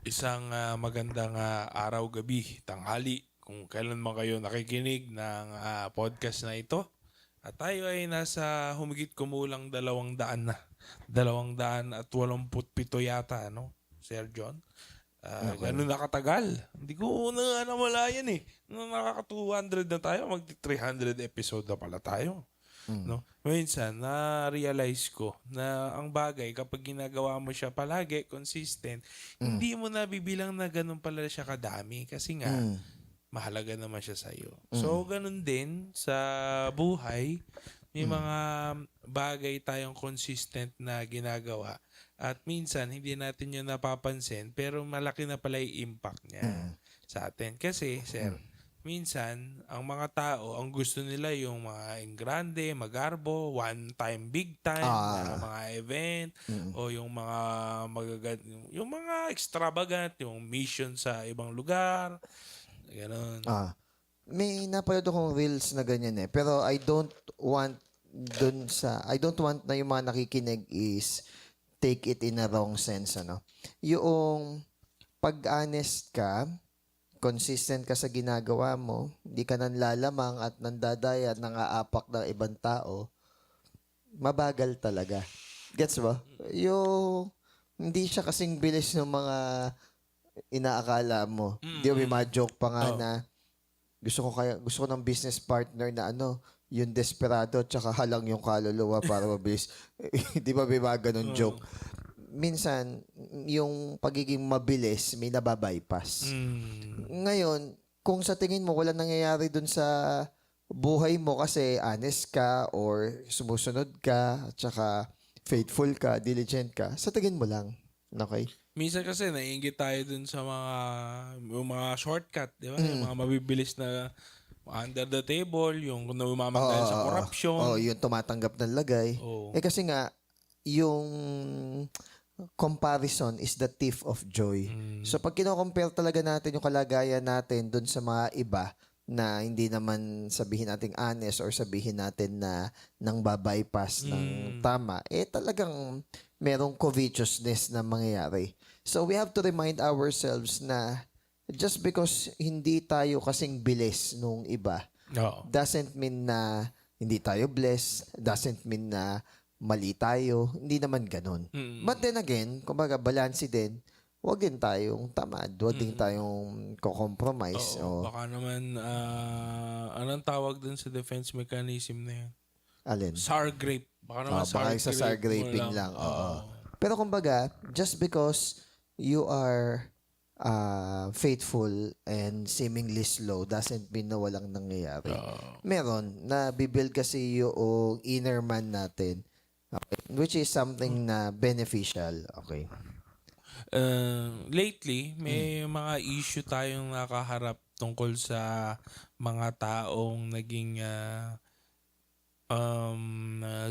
Isang magandang araw, gabi, tanghali kung kailan man kayo nakikinig ng podcast na ito. At tayo ay nasa humigit kumulang 200 na. 287 yata, ano, Sir John? Okay. Ganun na katagal. Hindi ko na namalayan eh. Nung nakaka-200 na tayo, mag-300 episode na pala tayo. No? Minsan, na-realize ko na ang bagay, kapag ginagawa mo siya palagi, consistent, hindi mo nabibilang na ganun pala siya kadami. Kasi nga, mahalaga naman siya sa'yo. So, ganun din sa buhay, may mga bagay tayong consistent na ginagawa. At minsan, hindi natin yun napapansin, pero malaki na pala yung impact niya sa atin. Kasi, sir, minsan, ang mga tao, ang gusto nila yung mga engrande, magarbo, one time, big time, na mga event, o yung mga yung mga extravagant, yung mission sa ibang lugar, gano'n. May napanood akong reels na ganyan eh. Pero I don't want na yung mga nakikinig is take it in a wrong sense, ano. Yung pag-honest ka, consistent ka sa ginagawa mo, hindi ka nanlalamang at nandadaya at nangaapak ng ibang tao, mabagal talaga. Gets ba? Yung hindi siya kasing bilis ng mga inaakala mo. Di ba, may mga joke pa nga na gusto ko ng business partner na yung desperado tsaka halang yung kaluluwa para mabilis. Di ba may mga ganun joke? Minsan, yung pagiging mabilis, may nababypass. Ngayon, kung sa tingin mo wala nangyayari dun sa buhay mo kasi honest ka or sumusunod ka at saka faithful ka, diligent ka, sa tingin mo lang. Okay? Minsan kasi naiingit tayo dun sa yung mga shortcut, di ba? Yung mga mabibilis na under the table, yung namamagal dahil sa corruption. Yung tumatanggap ng lagay. Oo. Kasi nga, yung comparison is the thief of joy. So, pag kino-compare talaga natin yung kalagayan natin dun sa mga iba na hindi naman sabihin natin honest or sabihin natin na nang babypass ng tama, talagang merong covetousness na mangyayari. So, we have to remind ourselves na just because hindi tayo kasing bilis nung iba, Oo. doesn't mean na hindi tayo blessed, doesn't mean na mali tayo, hindi naman ganun. But then again, kumbaga, balanse din, huwag din tayong tamad, huwag din tayong ko-compromise. Oo. Baka naman, anong tawag dun sa defense mechanism na yun? Alin? Sour grape. Baka naman Baka sa sour grape mo graping lang. Oo. Pero kumbaga, just because you are faithful and seemingly slow doesn't mean na walang nangyayari. Meron, na bibuild kasi yung inner man natin. Okay. Which is something na beneficial. Okay. Lately, may mga issue tayong nakaharap tungkol sa mga taong naging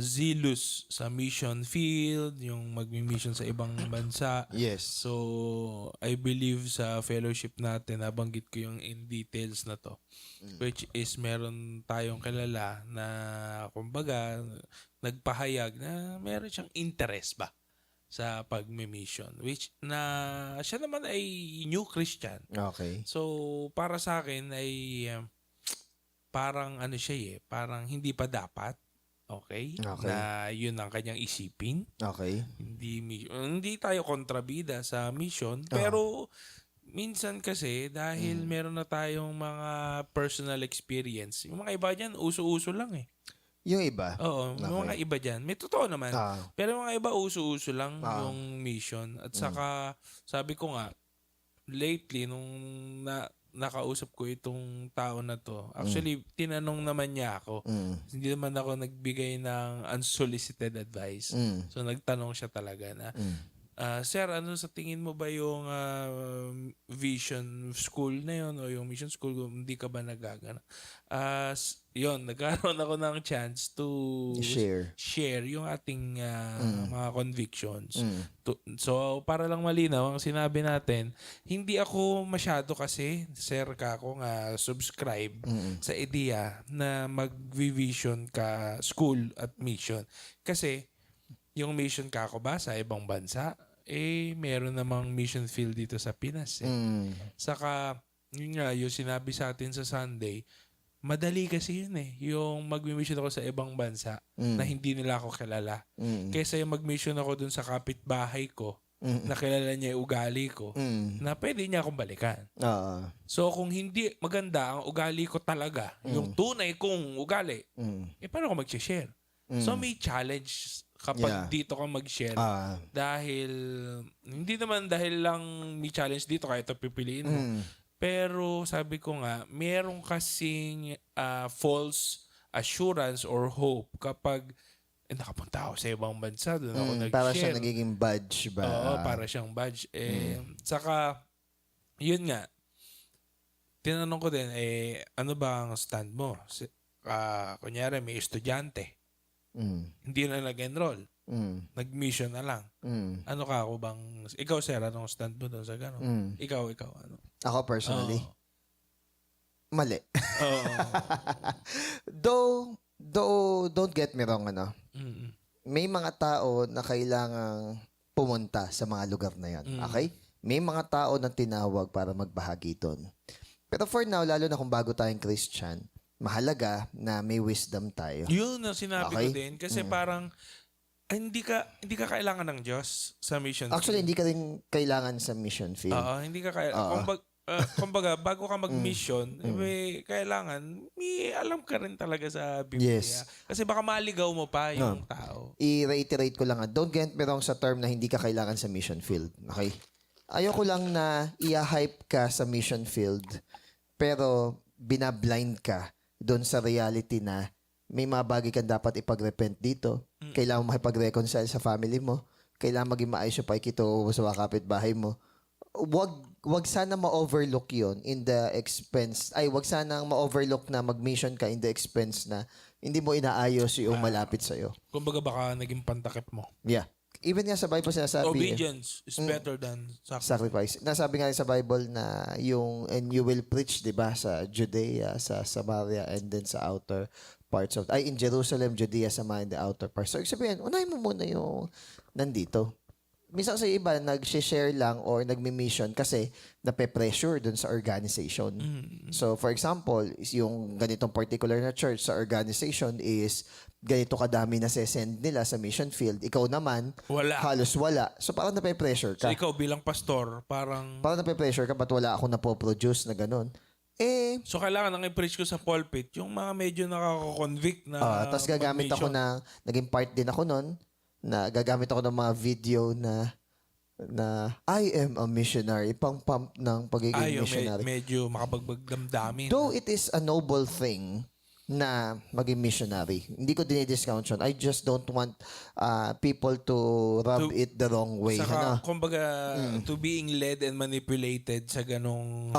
zealous sa mission field, yung magmi-mission sa ibang bansa. Yes. So, I believe sa fellowship natin, nabanggit ko yung in details na to. Which is meron tayong kilala na, kumbaga, nagpahayag na meron siyang interest ba sa pagmi-mission. Which na siya naman ay new Christian. Okay. So, para sa akin ay parang ano siya parang hindi pa dapat. Okay? Okay. Na yun ang kanyang isipin. Okay. Hindi tayo kontrabida sa mission, pero minsan kasi dahil meron na tayong mga personal experience, yung mga iba diyan uso-uso lang eh. Yung iba. Oo, yung mga iba diyan, may totoo naman. Pero yung mga iba uso-uso lang yung mission. At saka sabi ko nga lately nung nakausap ko itong tao na to. Actually, tinanong naman niya ako. Hindi naman ako nagbigay ng unsolicited advice. So, nagtanong siya talaga na, Sir, ano sa tingin mo ba yung vision school na yun o yung mission school, hindi ka ba nagagana? Yun, nagkaroon ako ng chance to share yung ating mga convictions. So, para lang malinaw, ang sinabi natin, hindi ako masyado kasi, Sir Kako, nga subscribe sa idea na mag-vision ka school at mission. Kasi, yung mission Kako ba sa ibang bansa, meron namang mission field dito sa Pinas. Saka, yun nga, yung sinabi sa atin sa Sunday, madali kasi yun yung mag-mission ako sa ibang bansa na hindi nila ako kilala. Kaysa yung mag-mission ako dun sa kapitbahay ko, na kilala niya yung ugali ko, na pwede niya akong balikan. So, kung hindi maganda ang ugali ko talaga, yung tunay kong ugali, paano ako mag-share? So, may challenge kapag dito ka mag-share. Dahil, hindi naman dahil lang may challenge dito, kaya ito pipiliin mo. Pero, sabi ko nga, merong kasing false assurance or hope kapag nakapunta ako sa ibang bansa, doon ako nag-share. Para siya nagiging badge ba? Oo, para siyang badge. Saka, yun nga, tinanong ko din, ano ba ang stand mo? Kunyari, may estudyante. Hindi na nag-enroll. Nag-mission na lang. Ano ka ako bang... Ikaw, sir, anong stand mo doon sa gano'n? Ikaw, ano? Ako personally? Mali. Oo. Though, don't get me wrong, may mga tao na kailangang pumunta sa mga lugar na yan. Okay? May mga tao na tinawag para magbahagi doon. Pero for now, lalo na kung bago tayong Christian, mahalaga na may wisdom tayo. Yun ang sinabi ko din. Kasi parang, hindi ka kailangan ng Diyos sa mission field. Actually, hindi ka rin kailangan sa mission field. Oo, hindi ka kailangan. Kumbaga, bago ka mag-mission, kailangan, may alam ka rin talaga sa Biblia. Yes. Kasi baka maligaw mo pa yung tao. I-reiterate ko lang, don't get me wrong sa term na hindi ka kailangan sa mission field. Okay? Ayoko lang na i-hype ka sa mission field, pero binablind ka doon sa reality na may mga bagay kang dapat ipag-repent dito. Kailangan makipag-reconcile sa family mo. Kailangan maging maayos yung paikito sa kapitbahay mo. Wag sana ma-overlook yon in the expense. Wag sana ma-overlook na mag-mission ka in the expense na hindi mo inaayos yung malapit sa'yo. Kumbaga baka naging pantakip mo. Yeah. Even nga sa Bible sinasabi, obedience is better than sacrifice. Nasabi nga sa Bible na yung and you will preach, 'di ba, sa Judea, sa Samaria, and then sa outer parts of in Jerusalem, Judea, Samaria, and the outer parts. So, sabihin, unahin mo muna yung nandito. Minsan sa iba, nag-share lang or nagmi-mission kasi nape-pressure dun sa organization. So, for example, yung ganitong particular na church sa organization is ganito kadami na send nila sa mission field. Ikaw naman, halos wala. So, parang nape-pressure ka. So, ikaw bilang pastor, parang nape-pressure ka, ba't wala akong napoproduce na ganun? So, kailangan ang i-preach ko sa pulpit, yung mga medyo nakaka-convict na... Tapos gagamit ako naging part din ako nun, na gagamit ako ng mga video na I am a missionary, pang-pump ng pagiging missionary. Medyo makapagbagdamdamin. Though it is a noble thing na maging missionary, hindi ko dinidiscount yun. I just don't want people to rub it the wrong way. Saka, kumbaga, to being led and manipulated sa ganong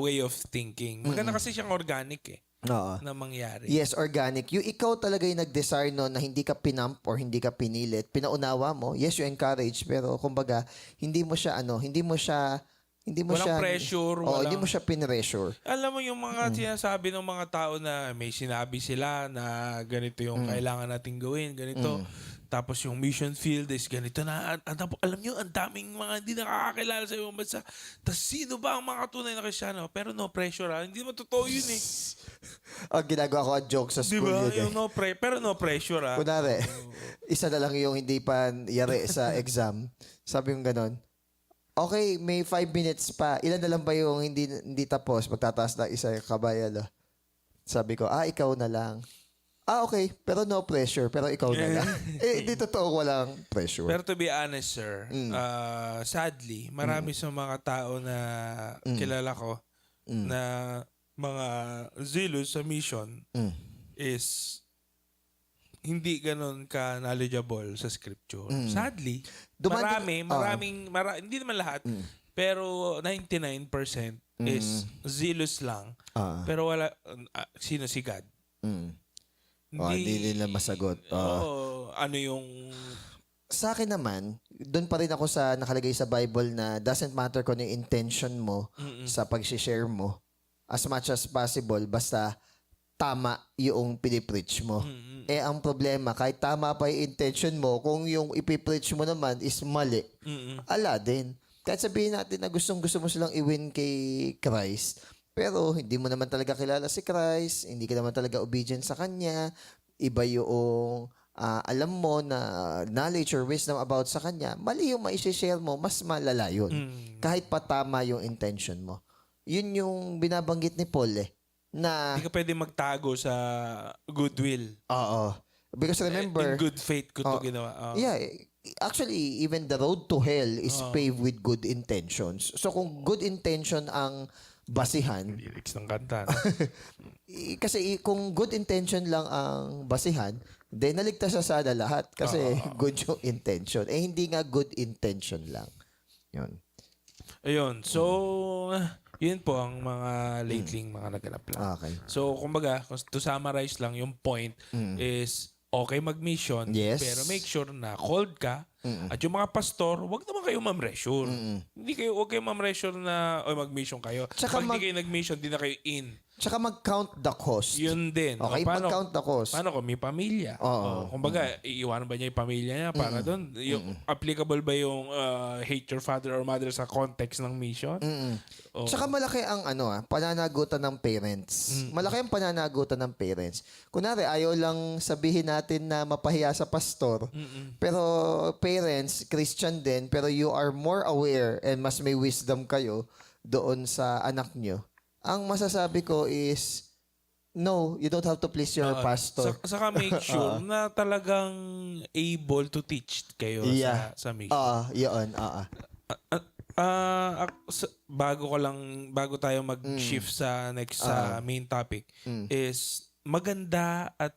way of thinking. Maganda kasi siyang organic na mangyari. Yes, organic. Yung ikaw talaga yung nag-desire no, na hindi ka pinump or hindi ka pinilit, pinaunawa mo. Yes, you encourage, pero kumbaga, hindi mo siya walang pressure. Hindi mo siya pinressure. Alam mo yung mga sinasabi ng mga tao na may sinabi sila na ganito yung kailangan nating gawin, ganito. Tapos yung mission field is ganito na. Alam nyo, ang daming mga hindi nakakakilala sa ibang bansa. Tapos sino ba ang mga tunay na Kristyano? Pero no pressure Hindi mo totoo yun Ginagawa ko ang joke sa school diba? yun. Yung pero no pressure Kunwari, isa na lang yung hindi pa yari sa exam. Sabi yung ganon. Okay, may 5 minutes pa. Ilan na lang ba yung hindi tapos? Magtataas na isa yung kabayalo. Sabi ko, ikaw na lang. Okay. Pero no pressure. Pero ikaw na lang. Hindi totoo walang pressure. Pero to be honest, sir, sadly, marami sa mga tao na kilala ko na mga zealous sa mission is hindi ganun ka knowledgeable sa scripture. Sadly, maraming, hindi naman lahat, pero 99% is zealous lang. Pero wala, sino si God? Hindi nila masagot. Ano yung... Sa akin naman, doon pa rin ako sa nakalagay sa Bible na doesn't matter kung yung intention mo sa pag-share mo. As much as possible, basta tama yung pinipreach mo. Eh, ang problema, kahit tama pa yung intention mo, kung yung ipipreach mo naman is mali, ala din. Kahit sabihin natin na gustong-gusto mo silang i-win kay Christ, pero hindi mo naman talaga kilala si Christ, hindi ka naman talaga obedient sa Kanya, iba yung alam mo na knowledge or wisdom about sa Kanya, mali yung maishishare mo, mas malala yun. Kahit pa tama yung intention mo. Yun yung binabanggit ni Paul na Hindi ka pwede magtago sa goodwill. oo. Because remember, In good faith ko to ginawa. yeah, actually, even the road to hell is paved with good intentions. So, kung good intention ang basihan, Lyrics ng kanta. No? kasi kung good intention lang ang basihan, then naligtas sa sana lahat kasi good yung intention. Eh, hindi nga good intention lang. Yun. Ayun. So, yun po ang mga lately mga naganap lang. Okay. So, kumbaga, to summarize lang, yung point is okay mag-mission, Yes. pero make sure na called ka. At yung mga pastor, wag naman kayo mamressure. Huwag kayo mamressure na mag-mission kayo. Tsaka Pag di kayo nag-mission, di na kayo in. Tsaka mag-count the cost. Yun din. Okay, mag-count the cost. Paano kung may pamilya? Oo. Kumbaga, iiwanan ba niya yung pamilya niya para doon? Yung, applicable ba yung hate your father or mother sa context ng mission? Oo. Tsaka malaki ang pananagutan ng parents. Malaki ang pananagutan ng parents. Kunwari, ayaw lang sabihin natin na mapahiya sa pastor. Pero parents, Christian din, pero you are more aware and mas may wisdom kayo doon sa anak nyo. Ang masasabi ko is, no, you don't have to please your pastor. Saka make sure na talagang able to teach kayo sa mission. Yun. Bago tayo mag-shift sa next sa main topic is maganda at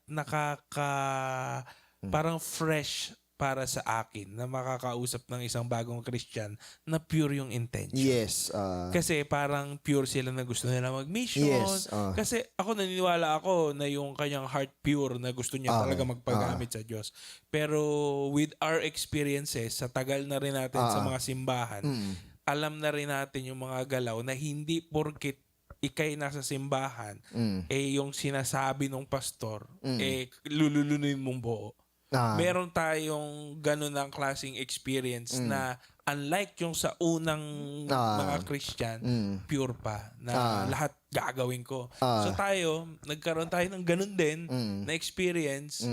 parang fresh para sa akin na makakausap ng isang bagong Christian na pure yung intention. Yes. Kasi parang pure sila na gusto nila mag-mission. Yes, Kasi ako naniniwala ako na yung kanyang heart pure na gusto niya talaga magpagamit sa Diyos. Pero with our experiences, sa tagal na rin natin sa mga simbahan, alam na rin natin yung mga galaw na hindi porkit ikay nasa simbahan, yung sinasabi ng pastor, lululunin mong buo. Meron tayong ganun ng klaseng experience na unlike yung sa unang mga Christian, pure pa na lahat gagawin ko. So nagkaroon tayo ng ganun din na experience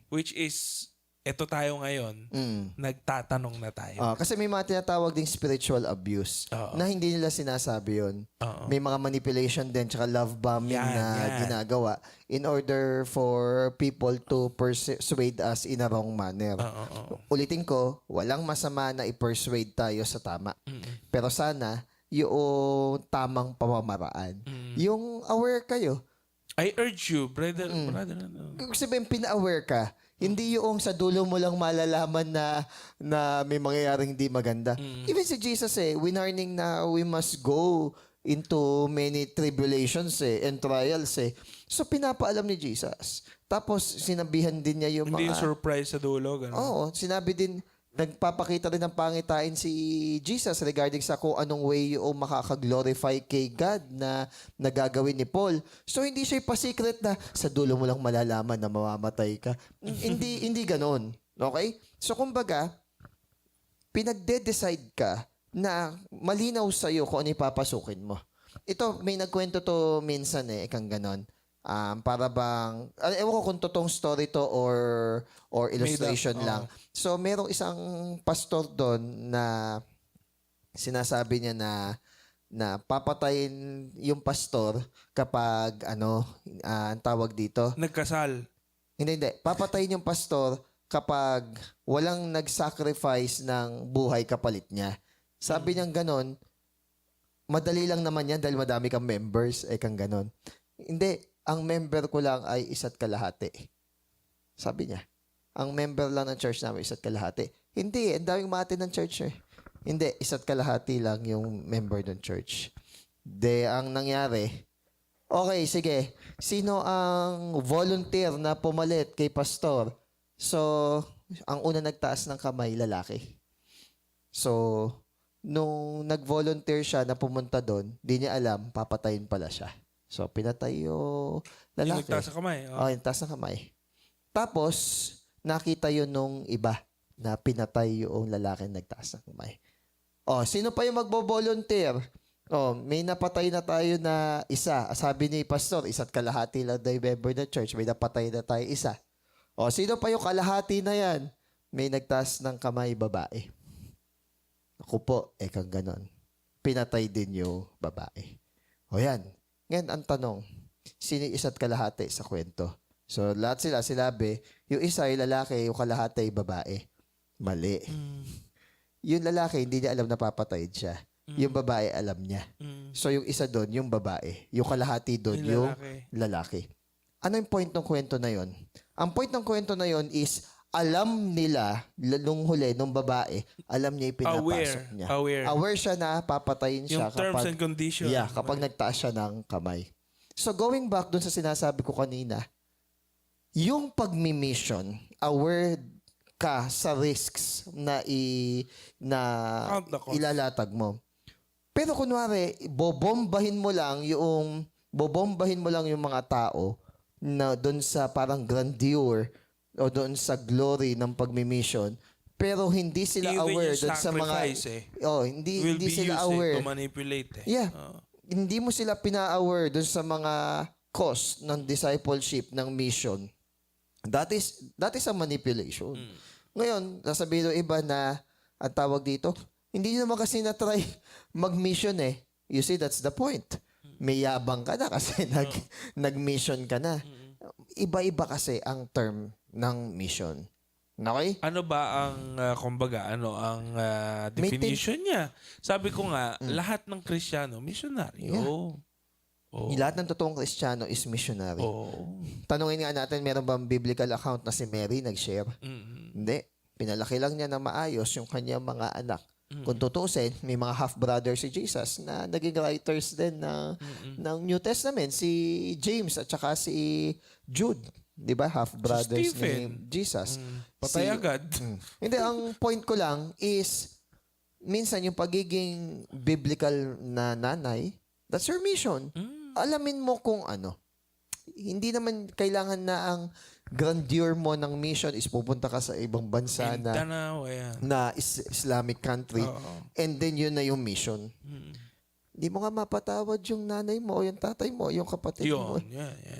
which is eto tayo ngayon, nagtatanong na tayo. Kasi may mga tinatawag ding spiritual abuse na hindi nila sinasabi yun. May mga manipulation din tsaka love bombing na ginagawa in order for people to persuade us in a wrong manner. Ulitin ko, walang masama na i-persuade tayo sa tama. Pero sana, yung tamang pamamaraan. Yung aware kayo. I urge you, brother. Kung sabihin, pina-aware ka, hindi yung sa dulo mo lang malalaman na may mangyayaring hindi maganda. Even si Jesus winarning na we must go into many tribulations and trials So pinapaalam ni Jesus. Tapos sinabihan din niya yung Hindi mga... yung surprise sa dulo. Ganun. Oo, sinabi din, nagpapakita rin ng pangitain si Jesus regarding sa kung anong way yung makaka-glorify kay God na nagagawin ni Paul. So, hindi siya pa-secret na sa dulo mo lang malalaman na mamamatay ka. hindi ganon. Okay? So, kumbaga, pinagde-decide ka na malinaw sa'yo kung ano ipapasukin mo. Ito, may nagkwento to minsan ikang ganon. Para bang, ewan ko kung totoong story to or illustration lang. So, merong isang pastor doon na sinasabi niya na papatayin yung pastor kapag ang tawag dito. Nagkasal. Hindi. Papatayin yung pastor kapag walang nag-sacrifice ng buhay kapalit niya. Sabi niya ganon, madali lang naman yan dahil madami kang members, kang ganon. Hindi. Ang member ko lang ay 1.5. Sabi niya. Ang member lang ng church namin 1.5. Hindi, ang daming mati ng church Hindi, 1.5 lang yung member ng church. Ang nangyari, okay, sige. Sino ang volunteer na pumalit kay pastor? So, ang una nagtaas ng kamay, lalaki. So, nung nag-volunteer siya na pumunta doon, di niya alam, papatayin pala siya. So, pinatay yung Yung lalaki. nagtaas sa kamay. Oh, yung taas ng kamay. Tapos, nakita yun nung iba na pinatay yung lalaki nagtaas ng kamay. Oh, sino pa yung magbo-volunteer? Oh, may napatay na tayo na isa. Sabi ni pastor, 1.5 lang na member ng church. May napatay na tayo isa. Oh, sino pa yung kalahati na yan? May nagtaas ng kamay babae. Ako po, kang ganon. Pinatay din yung babae. O yan. Ngayon, ang tanong, sino yung 1.5 sa kwento? So, lahat sila sinabi, yung isa ay lalaki, yung kalahati ay babae. Mali. Yung lalaki, hindi niya alam na papatayin siya. Yung babae, alam niya. So, yung isa doon, yung babae. Yung kalahati doon, yung lalaki. Ano yung point ng kwento na yon? Ang point ng kwento na yon is, alam nila, nung huli, nung babae, alam niya yung pinapasok niya. Aware siya na papatayin siya. Yung terms and conditions. Yeah, kapag nagtaas siya ng kamay. So, going back dun sa sinasabi ko kanina, yung pagmi-mission, aware ka sa risks na ilalatag mo. Pero kunwari, bobombahin mo lang yung mga tao na doon sa parang grandeur o doon sa glory ng pagmi-mission, pero hindi sila Even aware yung doon sa mga hindi sila aware to manipulate. Yeah. Hindi mo sila pina-aware doon sa mga cost ng discipleship ng mission. That is a manipulation. Ngayon, sasabihin ng iba na ang tawag dito, hindi naman kasi na-try mag-mission eh. You see, that's the point. May yabang ka na kasi nag-mission ka na. Iba-iba kasi ang term ng mission. Okay? Ano ba ang, kumbaga, definition niya? Sabi ko nga, lahat ng Kristiyano, missionary. Yeah. Oh. Lahat ng totoong Kristiyano is missionary. Oh. Tanungin nga natin, meron bang biblical account na si Mary nag-share? Hindi. Pinalaki lang niya na maayos yung kanyang mga anak. Kung tutusin, may mga half-brother si Jesus na naging writers din ng New Testament. Si James at saka si Jude. Di ba? Half-brothers ni Jesus. Patay agad. Hindi, ang point ko lang is, minsan yung pagiging biblical na nanay, that's your mission. Alamin mo kung ano. Hindi naman kailangan na ang grandeur mo ng mission is pupunta ka sa ibang bansa na Islamic country and then yun na yung mission. Hindi mo nga mapatawad yung nanay mo o yung tatay mo, yung kapatid mo.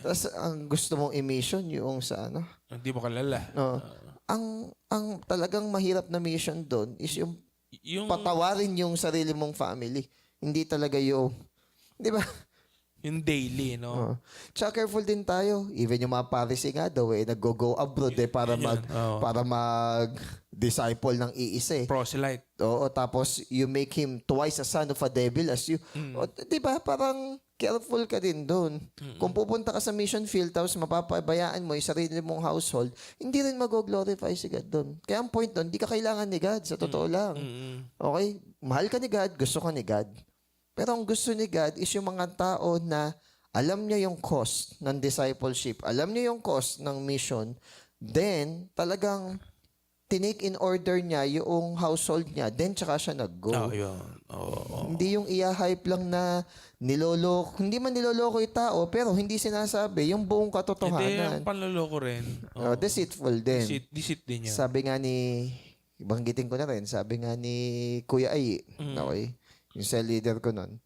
Tapos ang gusto mong i-mission yung sa ano. Hindi mo kalala. Ang talagang mahirap na mission doon is yung patawarin yung sarili mong family. Hindi talaga yung, di ba? Yung daily, no? Tsaka careful din tayo. Even yung mga Pharisee nga daw nag-go abroad para mag-disciple ng iisa. Proselyte. Oo, tapos you make him twice a son of a devil as you. O, di ba? Parang careful ka din doon. Kung pupunta ka sa mission field tapos mapapabayaan mo yung sarili mong household, hindi rin mag-glorify si God doon. Kaya ang point doon, di ka kailangan ni God. Sa totoo lang. Okay? Mahal ka ni God, gusto ka ni God. Pero ang gusto ni God is yung mga tao na alam niya yung cost ng discipleship, alam niya yung cost ng mission, then talagang tinake in order niya yung household niya, then tsaka siya nag-go. Hindi yung i-hype lang na niloloko, hindi man niloloko yung tao, pero hindi sinasabi yung buong katotohanan. Hindi, yung panloloko rin. Deceitful din. Deceit din yan. Sabi nga banggitin ko na rin, sabi nga ni Kuya Ai, okay? Yung cell leader ko nun.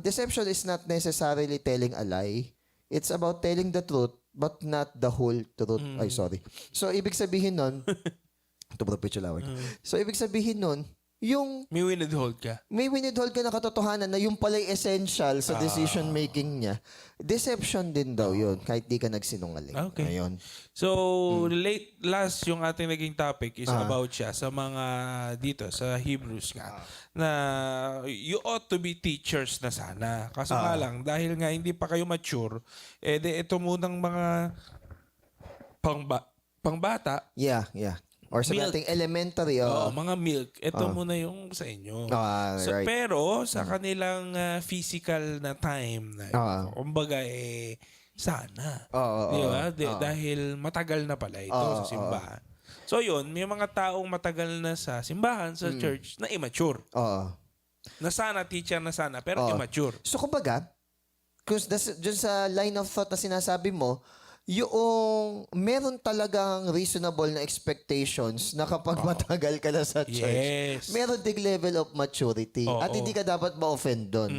Deception is not necessarily telling a lie. It's about telling the truth, but not the whole truth. Ay, sorry. So, ibig sabihin nun, ito ba picture lawag? So, ibig sabihin nun, yung may withhold ka na katotohanan na yung pala'y essential sa decision making niya. Deception din daw yun, kahit di ka nagsinungaling. Okay. Ayun. So, last yung ating naging topic is about siya sa mga dito, sa Hebrews nga, na you ought to be teachers na sana. Kaso nga lang, dahil nga hindi pa kayo mature, ito munang mga pangbata. Yeah. Or sa Milk. dating elementary. Mga milk. Ito muna yung sa inyo. Right. Pero sa kanilang physical na time, na, kumbaga sana. Di ba? Dahil matagal na pala ito sa simbahan. So yun, may mga taong matagal na sa simbahan, sa church, na immature. Na sana, teacher na sana, pero immature. So kumbaga, dyan sa line of thought na sinasabi mo, yung meron talagang reasonable na expectations na kapag matagal ka na sa church, Yes. meron ding level of maturity. Oo. At hindi ka dapat ma-offend doon.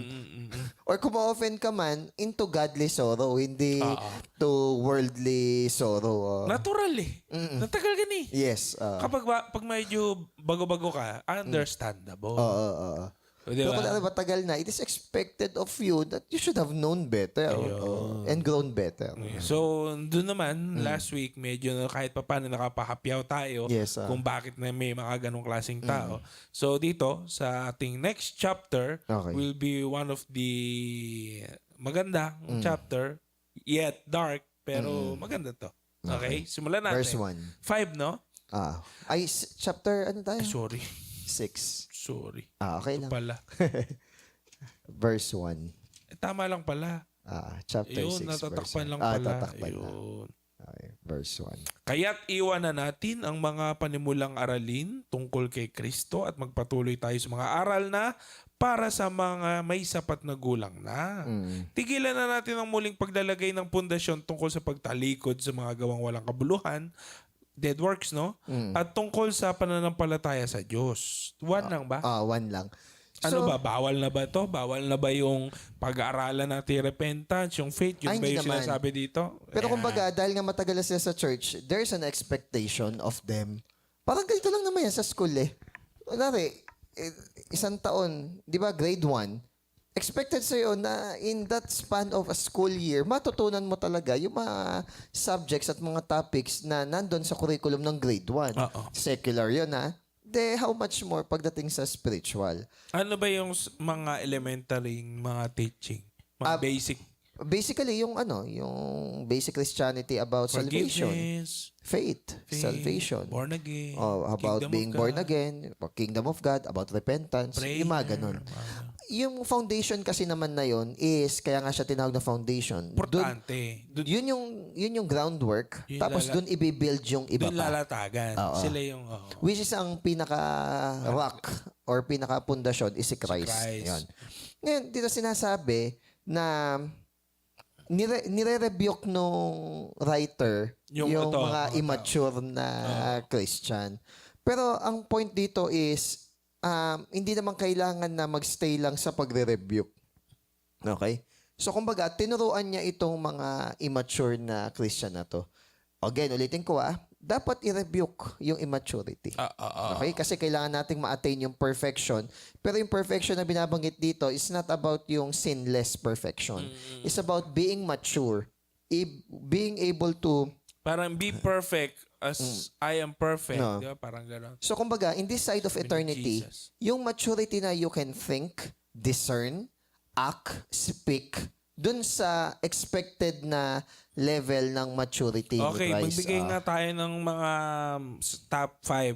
Or kung ma-offend ka man, into godly sorrow, hindi to worldly sorrow. Natural eh. Natagal ka eh. Yes. Pag medyo bago-bago ka, understandable. Oo. Diba? Pero kung matagal na, it is expected of you that you should have known better and grown better. So, doon naman, last week, medyo kahit pa paano nakapahapyaw tayo Yes, kung bakit na may mga ganong klaseng tao. So, dito, sa ating next chapter, Okay. will be one of the maganda chapter, yet dark, pero maganda to. Okay? Simulan natin. Verse 1. 5, no? Chapter, ano tayo? Sorry. 6. Sorry. Okay Ito lang. pala. Verse 1. Tama lang pala. Chapter 6. Yun, natatakpan verse 1. lang pala. Tatakpan na. Yun. Okay, verse 1. Kaya't iwanan natin ang mga panimulang aralin tungkol kay Kristo at magpatuloy tayo sa mga aral na para sa mga may sapat na gulang na. Tigilan na natin ang muling paglalagay ng pundasyon tungkol sa pagtalikod sa mga gawang walang kabuluhan, dead works, no? At tungkol sa pananampalataya sa Diyos. One lang ba? 1 lang. Ano ba? Bawal na ba to? Bawal na ba yung pag-aaralan natin repentance, yung faith? Yun ba hindi yung naman. sinasabi dito? Pero kumbaga, dahil nga matagal na sila sa church, there's an expectation of them. Parang ganito lang naman yan sa school eh. Kunwari, isang taon, di ba, grade 1, expected sa'yo na in that span of a school year, matutunan mo talaga yung mga subjects at mga topics na nandun sa curriculum ng grade 1. Secular yun, ha? How much more pagdating sa spiritual? Ano ba yung mga elementary, mga teaching? Mga basic Basically, yung basic Christianity about salvation, forgiveness, faith, salvation. born again, About kingdom being of born God, again, kingdom of God, about repentance, prayer, yung mga ganun. Yung foundation kasi naman na yun is, kaya nga siya tinawag na foundation. Importante. Yun yung groundwork, Yun tapos dun i-build yung iba Doon pa. lalatagan. Sila yung... Which is ang pinaka-rock or pinaka-pundasyon is si Christ. Christ. Yun. Ngayon, dito sinasabi na nire-rebuke nung writer yung mga immature na Christian. Pero ang point dito is, hindi naman kailangan na magstay lang sa pagre-rebuke. Okay? So, kumbaga, tinuruan niya itong mga immature na Christian na to. Again, ulitin ko dapat i-rebuke yung immaturity. Okay? Kasi kailangan nating ma-attain yung perfection. Pero yung perfection na binabanggit dito is not about yung sinless perfection. It's about being mature. Being able to... Parang be perfect as I am perfect. No. Di ba? Parang gano'n. So, kumbaga, in this side of eternity, Jesus. yung maturity na you can think, discern, act, speak, dun sa expected na level ng maturity Okay, ni Christ. magbigay nga tayo ng mga top 5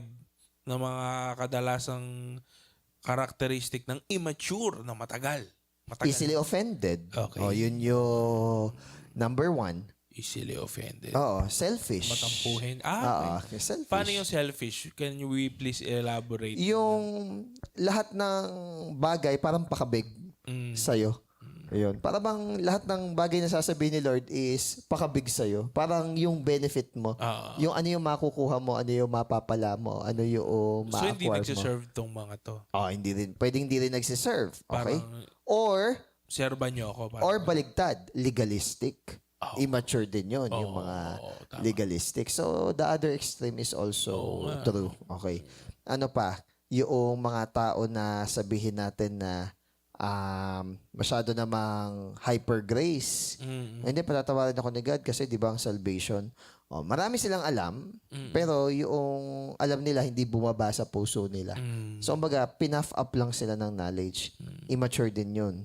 na mga kadalasang karakteristik ng immature na matagal. Easily offended. Okay. Yun yung number 1. Easily offended. Selfish. Matampuhin. Okay. Selfish. Paano yung selfish? Can we please elaborate? Yung lahat ng bagay parang pakabig sa'yo. Ayun. Para bang lahat ng bagay na sasabihin ni Lord is pakabig sa'yo. Parang yung benefit mo. Yung ano yung makukuha mo, ano yung mapapala mo, ano yung So, hindi ma-acquire mo. nagsiserve tong mga to. Hindi rin. Pwedeng hindi rin nagsiserve. Okay? Parang, Or serban nyo ako. Parang, or baligtad. Legalistic. Immature din yun, yung mga tama. legalistic. So, the other extreme is also true. Okay. Ano pa? Yung mga tao na sabihin natin na masyado namang hyper grace. Hindi, patatawarin ako ni God kasi di ba ang salvation? Marami silang alam, pero yung alam nila hindi bumaba sa puso nila. So, kumbaga, pinuff up lang sila ng knowledge. Immature din yun.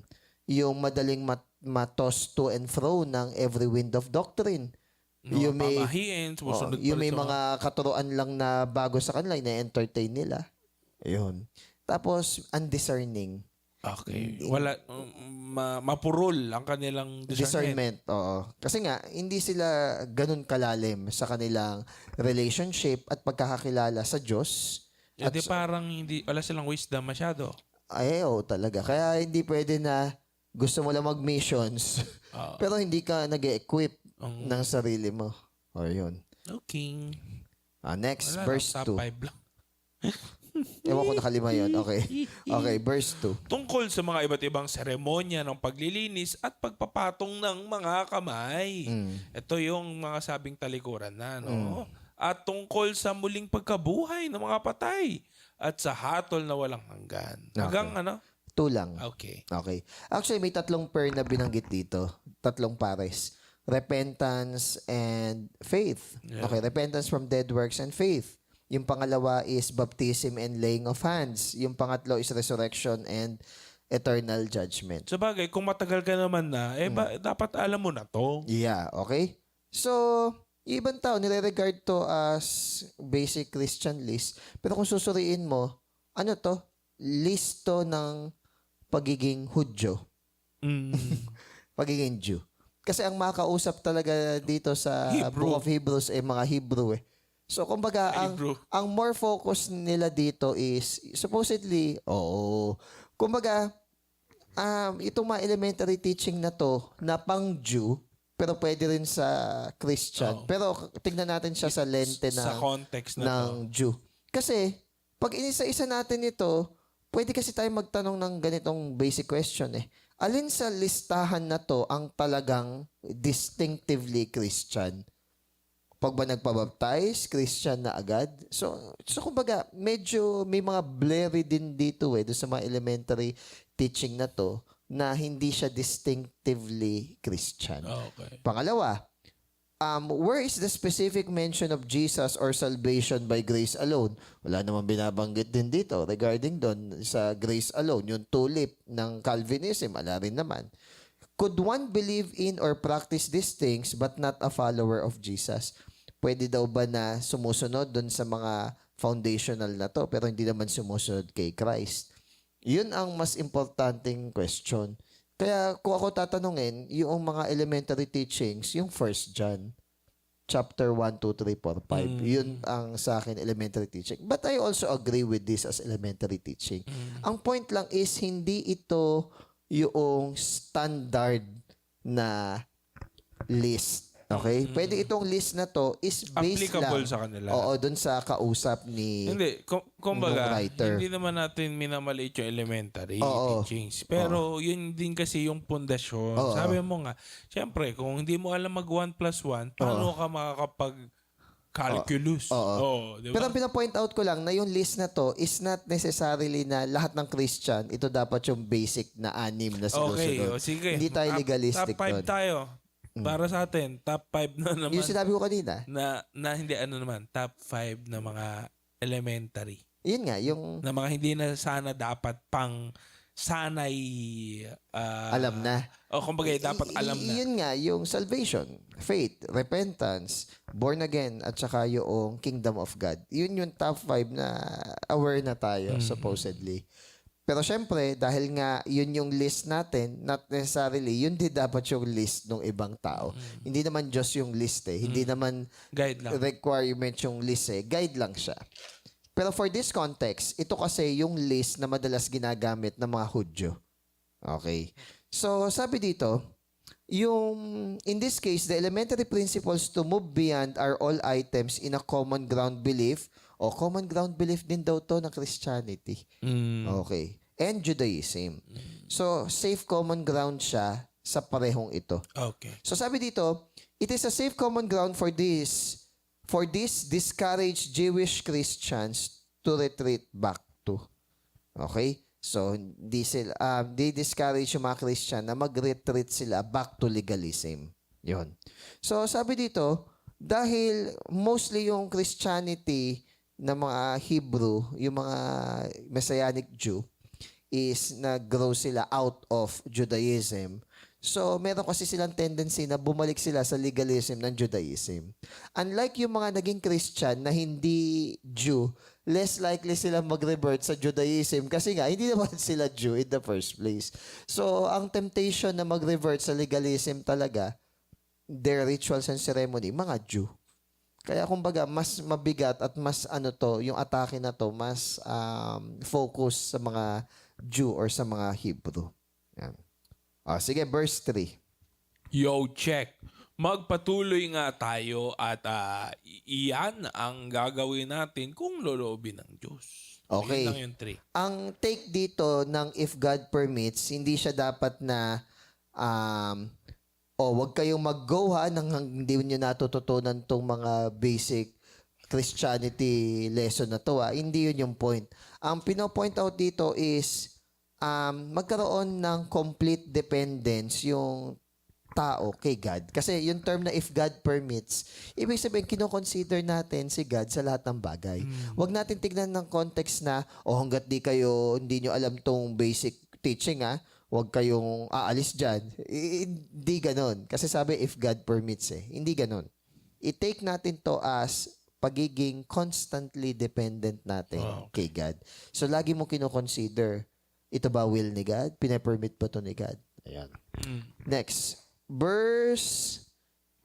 Yung madaling matos to and fro ng every wind of doctrine. No, pamahiin, sumusunod yung may pala mga katuruan lang na bago sa kanila, ina-entertain nila. Ayun. Tapos, undiscerning. Okay. Wala, mapurol ang kanilang discernment. Oo. Kasi nga, hindi sila ganun kalalim sa kanilang relationship at pagkakakilala sa Diyos. At parang wala silang wisdom masyado. Talaga. Kaya hindi pwede na gusto mo lang mag-missions, pero hindi ka nag-equip ng sarili mo. O yun. Okay. Next, Wala verse lang, 2. top 5 lang. Ewan ko nakalima yun. Okay. Okay, verse 2. Tungkol sa mga iba't ibang seremonya ng paglilinis at pagpapatong ng mga kamay. Ito yung mga sabing talikuran na, no? At tungkol sa muling pagkabuhay ng mga patay at sa hatol na walang hanggan. Hanggang ano? 2 lang. Okay. Okay. Actually, may 3 pair na binanggit dito. 3 pares. Repentance and faith. Yeah. Okay, repentance from dead works and faith. Yung pangalawa is baptism and laying of hands. Yung pangatlo is resurrection and eternal judgment. Sa bagay, kung matagal ka naman na, dapat alam mo na to. Yeah, okay? So, yung ibang tao, nire-regard to as basic Christian list. Pero kung susuriin mo, ano to? Listo ng pagiging Hudyo. Pagiging Jew. Kasi ang makausap talaga dito sa Hebrew. Book of Hebrews ay mga Hebrew eh. So, kumbaga, Hebrew. ang more focus nila dito is, supposedly, kumbaga, itong mga elementary teaching na to, na pang Jew, pero pwede rin sa Christian. Pero tignan natin siya sa lente Sa context na to. ng Jew. Kasi, pag inisa-isa natin ito, pwede kasi tayo magtanong ng ganitong basic question eh. Alin sa listahan na to ang talagang distinctively Christian? Pag ba nagpabaptize, Christian na agad? So kumbaga, medyo may mga blurry din dito doon sa mga elementary teaching na to na hindi siya distinctively Christian. Okay. Pangalawa, where is the specific mention of Jesus or salvation by grace alone? Wala namang binabanggit din dito regarding doon sa grace alone. Yung tulip ng Calvinism, ala rin naman. Could one believe in or practice these things but not a follower of Jesus? Pwede daw ba na sumusunod doon sa mga foundational na to pero hindi naman sumusunod kay Christ? Yun ang mas importanteng question. Kaya kung ako tatanungin, yung mga elementary teachings, yung 1 John, chapter 1, 2, 3, 4, 5, yun ang sa akin elementary teaching. But I also agree with this as elementary teaching. Ang point lang is, hindi ito yung standard na list. Okay? Pwede itong list na to is based Applicable lang. sa kanila. Oo, dun sa kausap ni Hindi, kumbaga, nung writer. hindi naman natin minamaliit yung elementary Oo. teachings. Pero yun din kasi yung pundasyon. Oo. Sabi mo nga, syempre, kung hindi mo alam mag 1 plus 1, paano ka makakapag-calculus? Diba? Pero ang pinapoint out ko lang na yung list na to is not necessarily na lahat ng Christian, ito dapat yung basic na 6 na sinusunod. Okay, sige. Hindi tayo legalistic Top 5 doon. tayo. Para sa atin, top 5 na naman. Yung sinabi ko kanina. Na hindi ano naman, top 5 na mga elementary. Yun nga, yung Na mga hindi na sana dapat pang sanay alam na. o kumbaga dapat alam na. Yun nga, yung salvation, faith, repentance, born again, at saka yung kingdom of God. Yun yung top 5 na aware na tayo, supposedly. Pero syempre, dahil nga yun yung list natin, not necessarily, yun din dapat yung list ng ibang tao. Hindi naman just yung list eh. Hindi naman Guide lang. requirement yung list eh. Guide lang siya. Pero for this context, ito kasi yung list na madalas ginagamit ng mga Hudyo. Okay. So, sabi dito, in this case, the elementary principles to move beyond are all items in a common ground belief. O, common ground belief din daw to ng Christianity. Okay. And Judaism. So, safe common ground siya sa parehong ito. Okay. So, sabi dito, it is a safe common ground for this discourage Jewish Christians to retreat back to. Okay? So, they discourage yung mga Christian na mag-retreat sila back to legalism. Yun. So, sabi dito, dahil mostly yung Christianity na mga Hebrew, yung mga Messianic Jew, is nag-grow sila out of Judaism. So, meron kasi silang tendency na bumalik sila sa legalism ng Judaism. Unlike yung mga naging Christian na hindi Jew, less likely sila mag-revert sa Judaism kasi nga, hindi naman sila Jew in the first place. So, ang temptation na mag-revert sa legalism talaga, their rituals and ceremony, mga Jew. Kaya kumbaga, mas mabigat at mas yung atake na to, mas focus sa mga Jew or sa mga Hebrew. Yan. Sige, verse 3. Yo, check. Magpatuloy nga tayo at iyan ang gagawin natin kung loloobin ng Diyos. Okay. Yun lang yung 3. Ang take dito ng if God permits, hindi siya dapat na wag kayong mag-go hindi nyo natututunan tong mga basic Christianity lesson na to. Hindi yun yung point. Ang pino-point out dito is magkaroon ng complete dependence yung tao kay God. Kasi yung term na if God permits, ibig sabihin, kinoconsider natin si God sa lahat ng bagay. Huwag natin tignan ng context na, hanggat hindi nyo alam tong basic teaching, huwag kayong aalis dyan. Hindi ganon. Kasi sabi, if God permits Hindi ganon. I-take natin to as pagiging constantly dependent natin kay God. So, lagi mo kinoconsider, ito ba will ni God? Pinapermit ba to ni God? Ayan. Next. Verse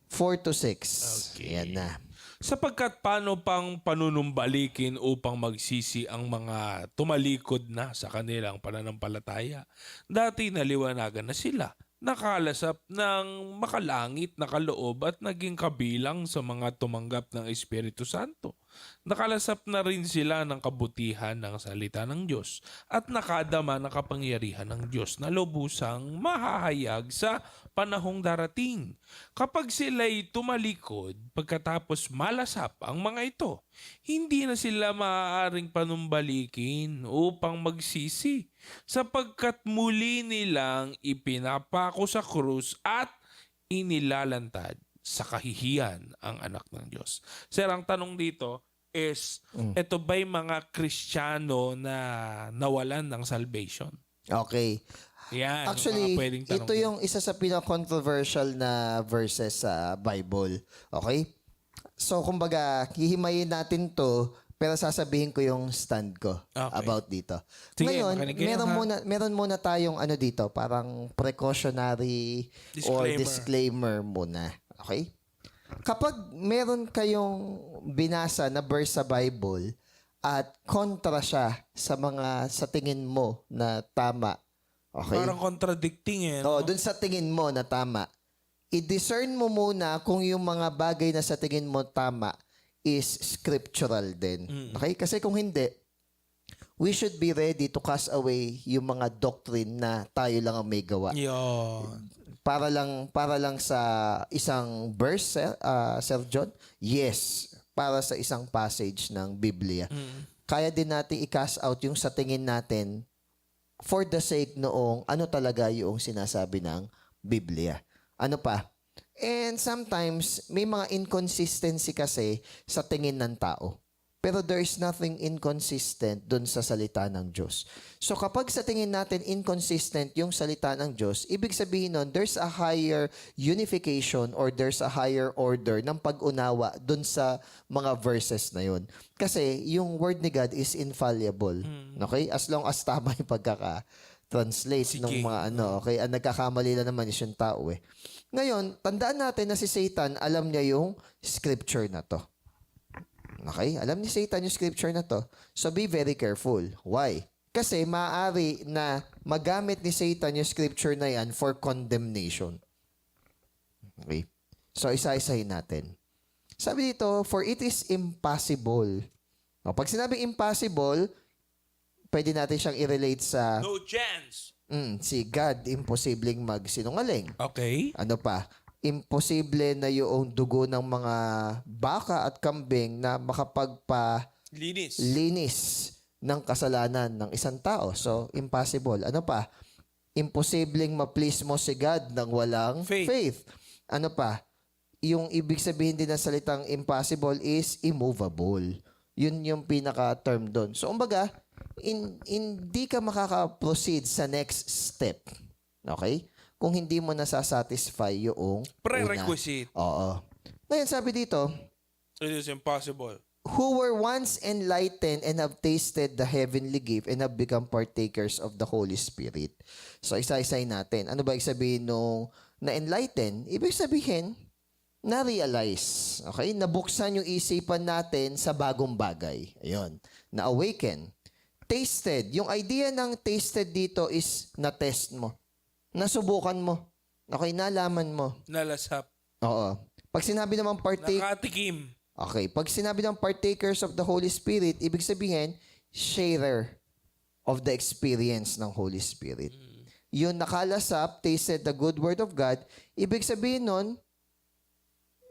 4 to 6. Okay. Ayan na. Sapagkat paano pang panunumbalikin upang magsisi ang mga tumalikod na sa kanilang pananampalataya? Dati naliwanagan na sila, nakalasap ng makalangit na kaloob at naging kabilang sa mga tumanggap ng Espiritu Santo. Nakalasap na rin sila ng kabutihan ng salita ng Diyos at nakadama ng kapangyarihan ng Diyos na lubusang mahahayag sa panahong darating. Kapag sila'y tumalikod, pagkatapos malasap ang mga ito, hindi na sila maaaring panumbalikin upang magsisi, sapagkat muli nilang ipinapako sa krus at inilalantad sa kahihiyan ang anak ng Diyos. Sir, ang tanong dito is, ito ba'y mga Kristiyano na nawalan ng salvation? Okay. Yan. Actually, mga pwedeng tanong ito yung isa sa pinaka-controversial na verses sa Bible. Okay? So, kumbaga, hihimayin natin to, pero sasabihin ko yung stand ko about dito. Sige, Ngayon, makinig kayo, meron muna tayong dito, parang precautionary or disclaimer muna. Okay? Kapag meron kayong binasa na verse sa Bible at kontra siya sa tingin mo na tama, okay? Parang contradicting Dun sa tingin mo na tama, i-discern mo muna kung yung mga bagay na sa tingin mo tama is scriptural din. Okay? Kasi kung hindi, we should be ready to cast away yung mga doctrine na tayo lang ang may gawa. Yun. Para lang sa isang verse, Sir John? Yes. Para sa isang passage ng Biblia. Kaya din natin i-cast out yung sa tingin natin for the sake noong ano talaga yung sinasabi ng Biblia. Ano pa? And sometimes, may mga inconsistency kasi sa tingin ng tao. Pero there is nothing inconsistent dun sa salita ng Diyos. So kapag sa tingin natin inconsistent yung salita ng Diyos, ibig sabihin nun, there's a higher unification or there's a higher order ng pag-unawa dun sa mga verses na yun. Kasi yung word ni God is infallible. Okay? As long as tama yung pagkaka-translate ng mga okay? Ang nagkakamali lang naman is yung tao Ngayon, tandaan natin na si Satan, alam niya yung scripture na to. Okay? Alam ni Satan yung scripture na to. So be very careful. Why? Kasi maaari na magamit ni Satan yung scripture na yan for condemnation. Okay? So isa-isahin natin. Sabi dito, for it is impossible. Pag sinabing impossible, pwede natin siyang i-relate sa No chance. si God, imposibleng magsinungaling. Okay. Ano pa? Imposible na yung dugo ng mga baka at kambing na makapagpa-linis ng kasalanan ng isang tao. So, impossible. Ano pa? Imposibleng ma-please mo si God ng walang faith. Ano pa? Yung ibig sabihin din ng salitang impossible is immovable. Yun yung pinaka-term doon. So, umbaga, hindi ka makaka-proceed sa next step. Okay? Kung hindi mo nasasatisfy yung prerequisite. Oo. Ngayon, sabi dito, It is impossible. who were once enlightened and have tasted the heavenly gift and have become partakers of the Holy Spirit. So, isa-isay natin. Ano ba ibig sabihin nung na-enlighten? Ibig sabihin, na-realize. Okay? Nabuksan yung isipan natin sa bagong bagay. Ayun. Na-awaken. Tasted. Yung idea ng tasted dito is na-test mo. Nasubukan mo. Okay, nalaman mo. Nalasap. Oo. Pag sinabi naman Nakatikim. okay, pag sinabi ng partakers of the Holy Spirit, ibig sabihin, sharer of the experience ng Holy Spirit. Yung nakalasap, tasted the good word of God, ibig sabihin nun,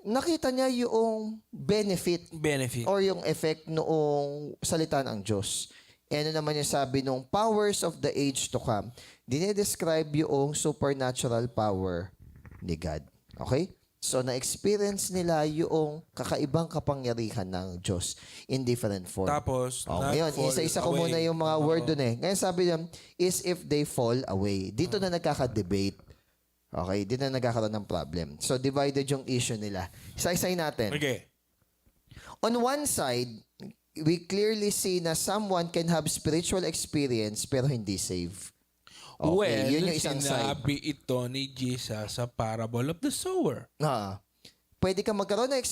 nakita niya yung benefit Benefit. or yung effect noong salita ng Diyos. Ano naman yung sabi nung powers of the age to come? Dinedescribe yung supernatural power ni God. Okay? So, na-experience nila yung kakaibang kapangyarihan ng Diyos in different form. Tapos, Ngayon, fall isa-isa ko away. muna yung mga word dun eh. Ngayon sabi niya, is if they fall away. Dito na nagkaka-debate. Okay? Dito na nagkakaroon ng problem. So, divided yung issue nila. Isa-isayin natin. Okay. On one side, we clearly see na someone can have spiritual experience pero hindi save. Okay, Well, yun yung isang side. sinabi ito ni Jesus sa parable of the sower. Pwede ka magkaroon ng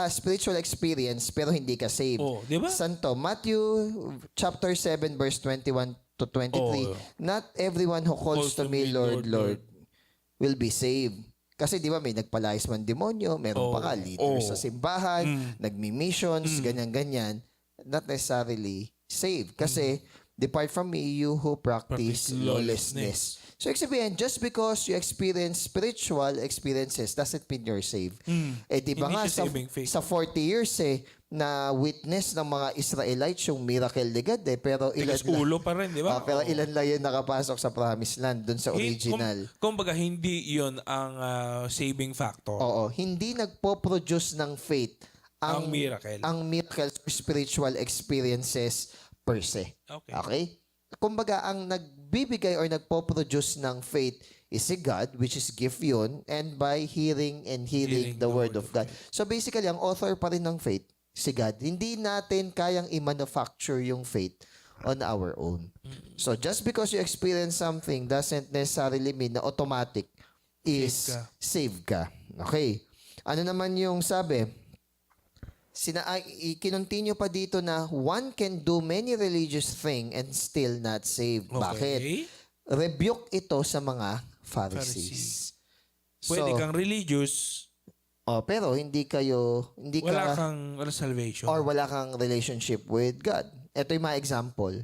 spiritual experience pero hindi ka saved. Oh, di ba? Santo, Matthew chapter 7 verse 21 to 23. Oh. Not everyone who calls to me, Lord, Lord, will be saved. Kasi di ba may nagpalayas man demonyo, meron pa nga leaders sa simbahan, nagmi-missions, ganyan-ganyan. Not necessarily saved. Kasi depart from me, you who practice lawlessness. So, ibig sabihin, just because you experience spiritual experiences doesn't mean you're saved. Eh, di ba Hindi nga, siya saving faith. sa 40 years na witness ng mga Israelites yung miracle ni God pero ilan Tigas ulo pa rin, di ba? pero ilan lang yun nakapasok sa promised land dun sa original. Kumbaga, hindi yun ang saving factor. Oo, hindi nagpo-produce ng faith Ang miracle. Ang miracles or spiritual experiences per se. Okay? Kumbaga, ang nagbibigay or nagpo-produce ng faith is si God, which is gift yun, and by hearing and hearing the word of God. So basically, ang author pa rin ng faith, si God. Hindi natin kayang i-manufacture yung faith on our own. So just because you experience something doesn't necessarily mean na automatic is save ka. Okay. Ano naman yung sabi? I-continue pa dito na one can do many religious thing and still not saved. Bakit? Rebuke ito sa mga Pharisees. Pwede kang religious, pero wala kang salvation. or wala kang relationship with God. Ito yung mga example.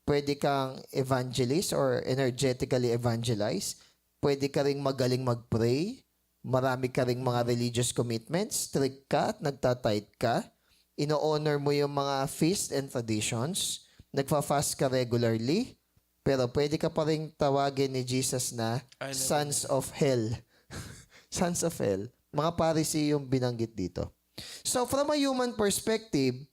Pwede kang evangelist or energetically evangelize. Pwede ka ring magaling mag-pray. Marami ka ring mga religious commitments. Strict ka at nagtatithe ka. Ino-honor mo yung mga feast and traditions. Nagfa-fast ka regularly. Pero pwede ka pa ring tawagin ni Jesus na sons of hell. Sons of hell. Mga Pharisee yung binanggit dito. So from a human perspective,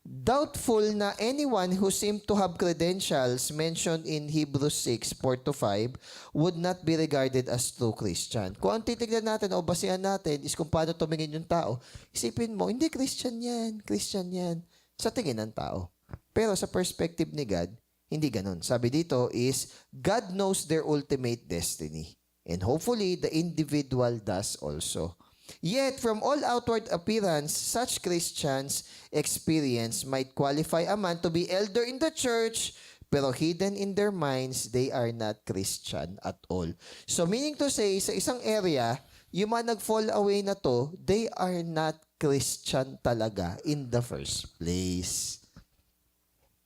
doubtful na anyone who seemed to have credentials mentioned in Hebrews 6:4-5 would not be regarded as true Christian. Kung ang titignan natin o basihan natin is kung paano tumingin yung tao, isipin mo, hindi Christian yan. Sa tingin ng tao. Pero sa perspective ni God, hindi ganun. Sabi dito is, God knows their ultimate destiny. And hopefully, the individual does also. Yet, from all outward appearance, such Christians' experience might qualify a man to be elder in the church, pero hidden in their minds, they are not Christian at all. So, meaning to say, sa isang area, yung mga nag-fall away na to, they are not Christian talaga in the first place.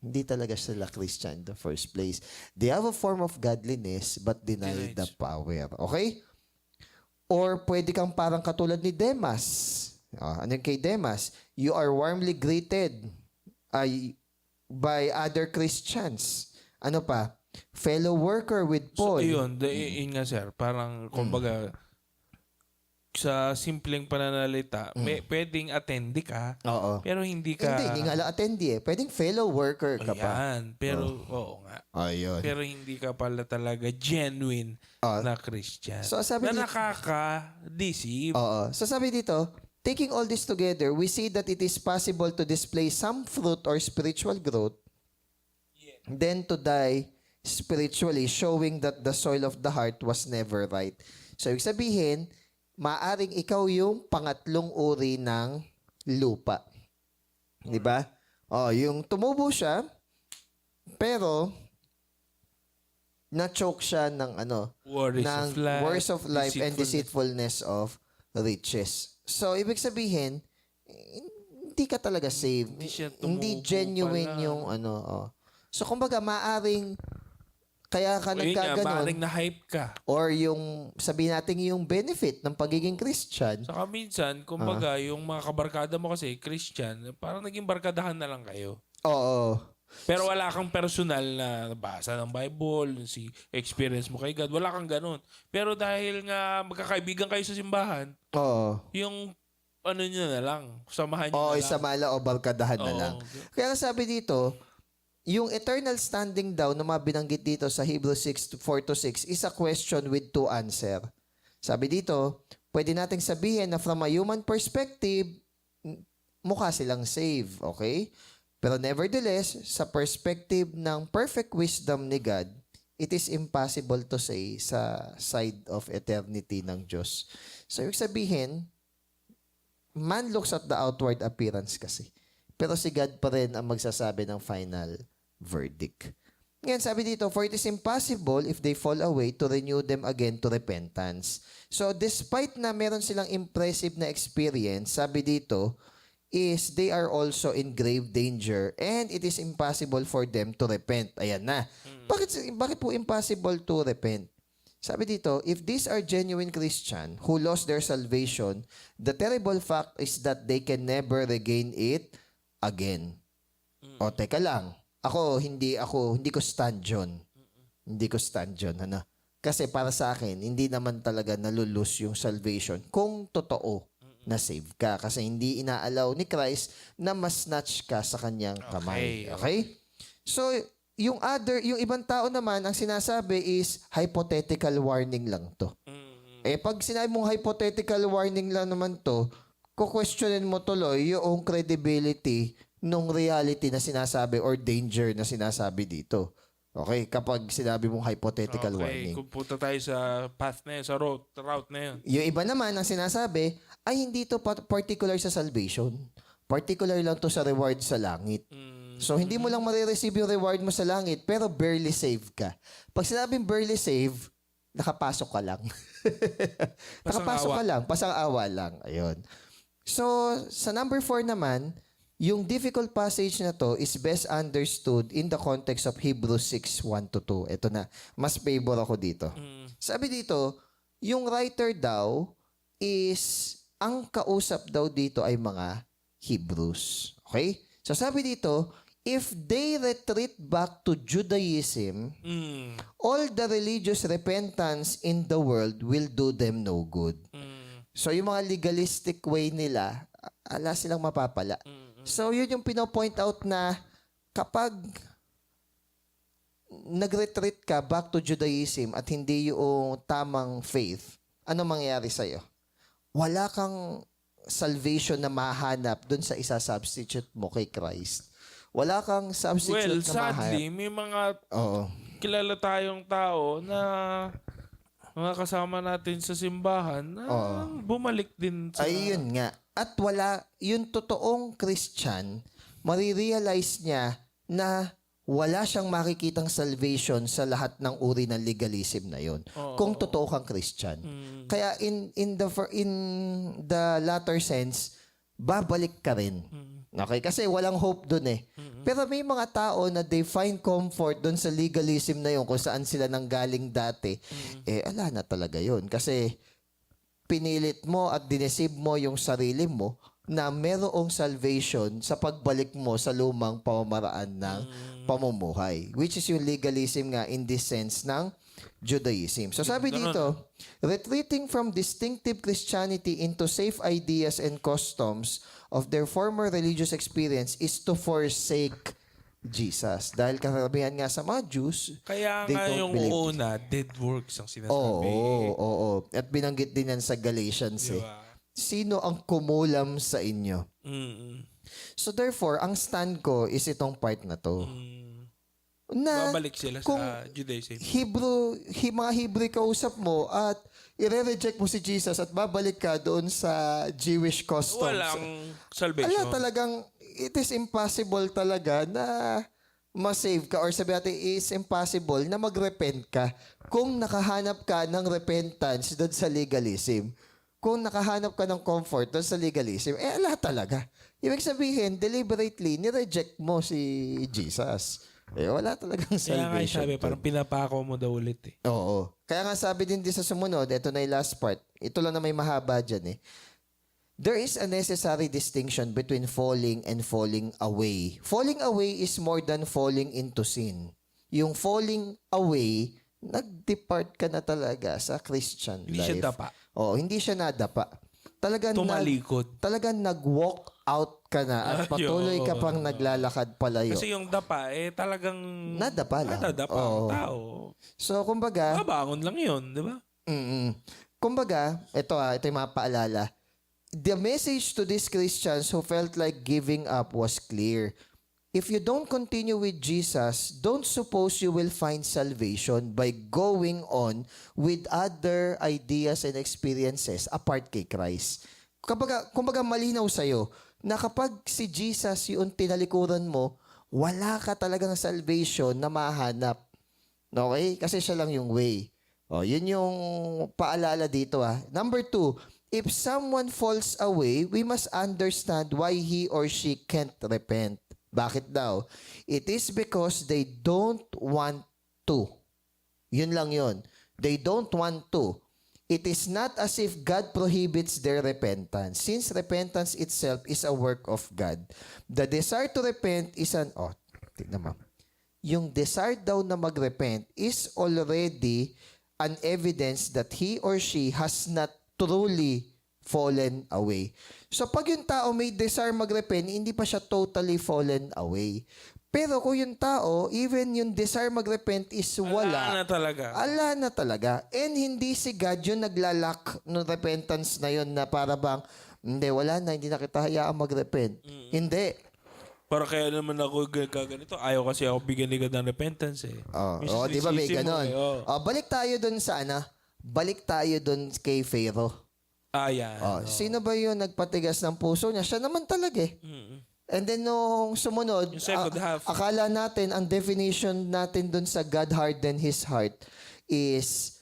Hindi talaga sila Christian in the first place. They have a form of godliness but deny the power. Okay? Or pwede kang parang katulad ni Demas. Ano yung kay Demas? You are warmly greeted by other Christians. Ano pa? Fellow worker with Paul. So, yun nga sir, parang kumbaga, sa simpleng pananalita, pwedeng attendee ka, pero hindi ka... Hindi nga lang attendee Pwedeng fellow worker ka pa. Pero, oo nga. Ayun. Pero hindi ka pala talaga genuine na Christian. So, sabi na nakaka-deceive. So sabi dito, taking all this together, we see that it is possible to display some fruit or spiritual growth, then to die spiritually, showing that the soil of the heart was never right. So, ibig sabihin, maaring ikaw yung pangatlong uri ng lupa. Di ba? Yung tumubo siya, pero na-choke siya ng Worries ng of life, worries of life and deceitfulness. deceitfulness of riches. So, ibig sabihin, hindi ka talaga saved. Hindi siya Hindi tumubo genuine pala. yung So, kumbaga, maaring kaya ka Ayun nga, nagkaganon maaaring na-hype ka. or yung, sabihin natin yung benefit ng pagiging Christian. Saka minsan, kumbaga, yung mga kabarkada mo kasi, Christian, parang naging barkadahan na lang kayo. Oo. Pero wala kang personal na nabasa ng Bible, si experience mo kay God. Wala kang ganun. Pero dahil nga magkakaibigan kayo sa simbahan, Oo. yung ano nyo na lang, samahan nyo Oo, na lang. isamala o barkadahan na Oo. lang. Kaya sabi dito, yung eternal standing daw na mabinanggit dito sa Hebrews 6:4-6 is a question with two answer. Sabi dito, pwede nating sabihin na from a human perspective, mukha silang save, okay? Pero nevertheless, sa perspective ng perfect wisdom ni God, it is impossible to say sa side of eternity ng Diyos. So, ibig sabihin, man looks at the outward appearance kasi. Pero si God pa rin ang magsasabi ng final verdict. Ngayon, sabi dito, for it is impossible if they fall away to renew them again to repentance. So, despite na meron silang impressive na experience, sabi dito, is they are also in grave danger and it is impossible for them to repent. Ayan na. Bakit po impossible to repent? Sabi dito, if these are genuine Christian who lost their salvation, the terrible fact is that they can never regain it again. O, teka lang. Hindi ko stand yun. Hindi ko stand yun. Ano? Kasi para sa akin, hindi naman talaga nalulus yung salvation kung totoo na save ka. Kasi hindi inaalaw ni Christ na mas-snatch ka sa kanyang kamay. Okay? So, yung ibang tao naman, ang sinasabi is hypothetical warning lang to. Pag sinabi mong hypothetical warning lang naman to, kukwestiyonin mo tuloy yung credibility nung reality na sinasabi or danger na sinasabi dito. Okay? Kapag sinabi mong hypothetical warning. Kung punta tayo sa path na yun, sa route na yun. Yung iba naman ang sinasabi ay hindi to particular sa salvation. Particular lang to sa reward sa langit. So, hindi mo lang marireceive yung reward mo sa langit, pero barely save ka. Pag sinabing barely save, nakapasok ka lang. Nakapasok ka lang. Pasang-awa lang. Ayun. So, sa number 4 naman, yung difficult passage na to is best understood in the context of Hebrews 6:1-2. Ito na. Mas favor ako dito. Sabi dito, yung writer daw is, ang kausap daw dito ay mga Hebrews. Okay? So sabi dito, if they retreat back to Judaism, all the religious repentance in the world will do them no good. So yung mga legalistic way nila, ala silang mapapala. So yun yung pino-point out na kapag nag-retreat ka back to Judaism at hindi yung tamang faith, ano mangyayari sa'yo? Wala kang salvation na mahanap dun sa isa-substitute mo kay Christ. Wala kang substitute na mahanap. Sadly, may mga kilala tayong tao na mga kasama natin sa simbahan na bumalik din sa... Ayun nga. At wala, yung totoong Christian, marirealize niya na wala siyang makikitang salvation sa lahat ng uri ng legalism na yon. Kung totoo kang Christian. Kaya in the latter sense, babalik ka rin. Okay? Kasi walang hope dun eh. Pero may mga tao na they find comfort dun sa legalism na yon kung saan sila nanggaling dati. Ala na talaga yon. Kasi pinilit mo at dinesib mo yung sarili mo na merong salvation sa pagbalik mo sa lumang pamamaraan ng pamumuhay. Which is yung legalism nga in this sense ng Judaism. So sabi dito, retreating from distinctive Christianity into safe ideas and customs of their former religious experience is to forsake Jesus. Dahil karamihan nga sa mga Jews, Kaya they nga don't yung believe. una, dead works ang sinasabi. Oo. At binanggit din yan sa Galatians eh. Diba? Sino ang kumulam sa inyo? So therefore, ang stand ko is itong part na to. Na Babalik sila kung sa Judaism. mga Hebrew kausap mo at i-reject mo si Jesus at babalik ka doon sa Jewish customs. Walang salvation. Talagang it is impossible talaga na ma-save ka or sabi natin is impossible na mag-repent ka kung nakahanap ka ng repentance doon sa legalism. Kung nakahanap ka ng comfort doon sa legalism, ala talaga. Ibig sabihin, deliberately, nireject mo si Jesus. Wala talagang Kaya nga salvation. sabi, parang pinapako mo daw ulit eh. Oo. Kaya nga sabi din sa sumunod, ito na yung last part. Ito lang na may mahaba dyan eh. There is a necessary distinction between falling and falling away. Falling away is more than falling into sin. Yung falling away, nag-depart ka na talaga sa Christian Hindi life. siya dapa. Oo, hindi siya nadapa. Talagang Tumalikod. talagang nag-walk out ka na at patuloy ka pang naglalakad palayo. Kasi yung dapa, talagang Nadapa lang. nadapa ang Oo. tao. So, kumbaga, Mabangon lang yun, di ba? kumbaga, ito yung mga paalala. The message to these Christians who felt like giving up was clear. If you don't continue with Jesus, don't suppose you will find salvation by going on with other ideas and experiences apart kay Christ. Kumbaga malinaw sa'yo na kapag si Jesus yung tinalikuran mo, wala ka talagang salvation na mahanap. Okay? Kasi siya lang yung way. Yun yung paalala dito. Number 2, if someone falls away, we must understand why he or she can't repent. Bakit daw? It is because they don't want to. Yun lang yun. They don't want to. It is not as if God prohibits their repentance, since repentance itself is a work of God. The desire to repent is tignan mo. Yung desire daw na magrepent is already an evidence that he or she has not truly fallen away. So pag yung tao may desire magrepent, hindi pa siya totally fallen away. Pero kung yung tao, even yung desire magrepent is wala. Ala na talaga. Ala na talaga. And hindi si God yung naglalak ng repentance na yun na para bang, hindi, wala na, hindi na kita hayaan magrepent. Hindi. Para kaya naman ako ganito. Ayaw kasi ako bigyan ni God ng repentance eh. Di ba may Sinisisi mo ganon? eh, Balik tayo dun sa balik tayo dun kay Pharaoh. Yan. Sino ba yun nagpatigas ng puso niya? Siya naman talaga eh. And then nung sumunod, Yung second half. akala natin, ang definition natin dun sa God harden his heart is,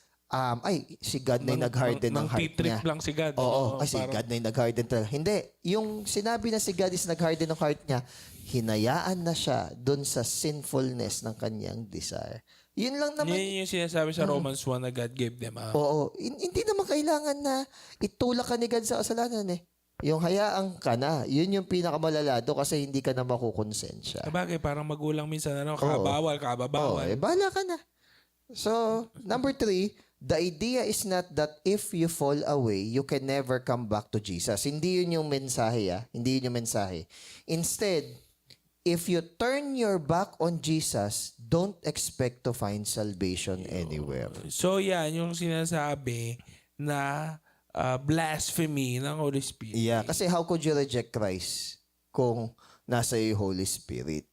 si God na yung nag-harden ng heart T-trip niya. lang si God. Oo, kasi God na yung nag-harden talaga. Hindi. Yung sinabi na si God is nag-harden ng heart niya, hinayaan na siya dun sa sinfulness ng kanyang desire. Yun lang naman. Yan yung sinasabi sa Romans 1 na God gave them up. Oo. Hindi naman kailangan na itulak ka ni God sa kasalanan eh. Yung hayaan ka na, yun yung pinakamalalado kasi hindi ka na makukonsensya. Sabagay, parang magulang minsan, kabawal, kababawal. Bahala ka na. So, number 3, the idea is not that if you fall away, you can never come back to Jesus. Hindi yun yung mensahe, Hindi yun yung mensahe. Instead, if you turn your back on Jesus, don't expect to find salvation anywhere. So, yan yung sinasabi na blasphemy ng Holy Spirit. Yeah, kasi how could you reject Christ kung nasa yung Holy Spirit?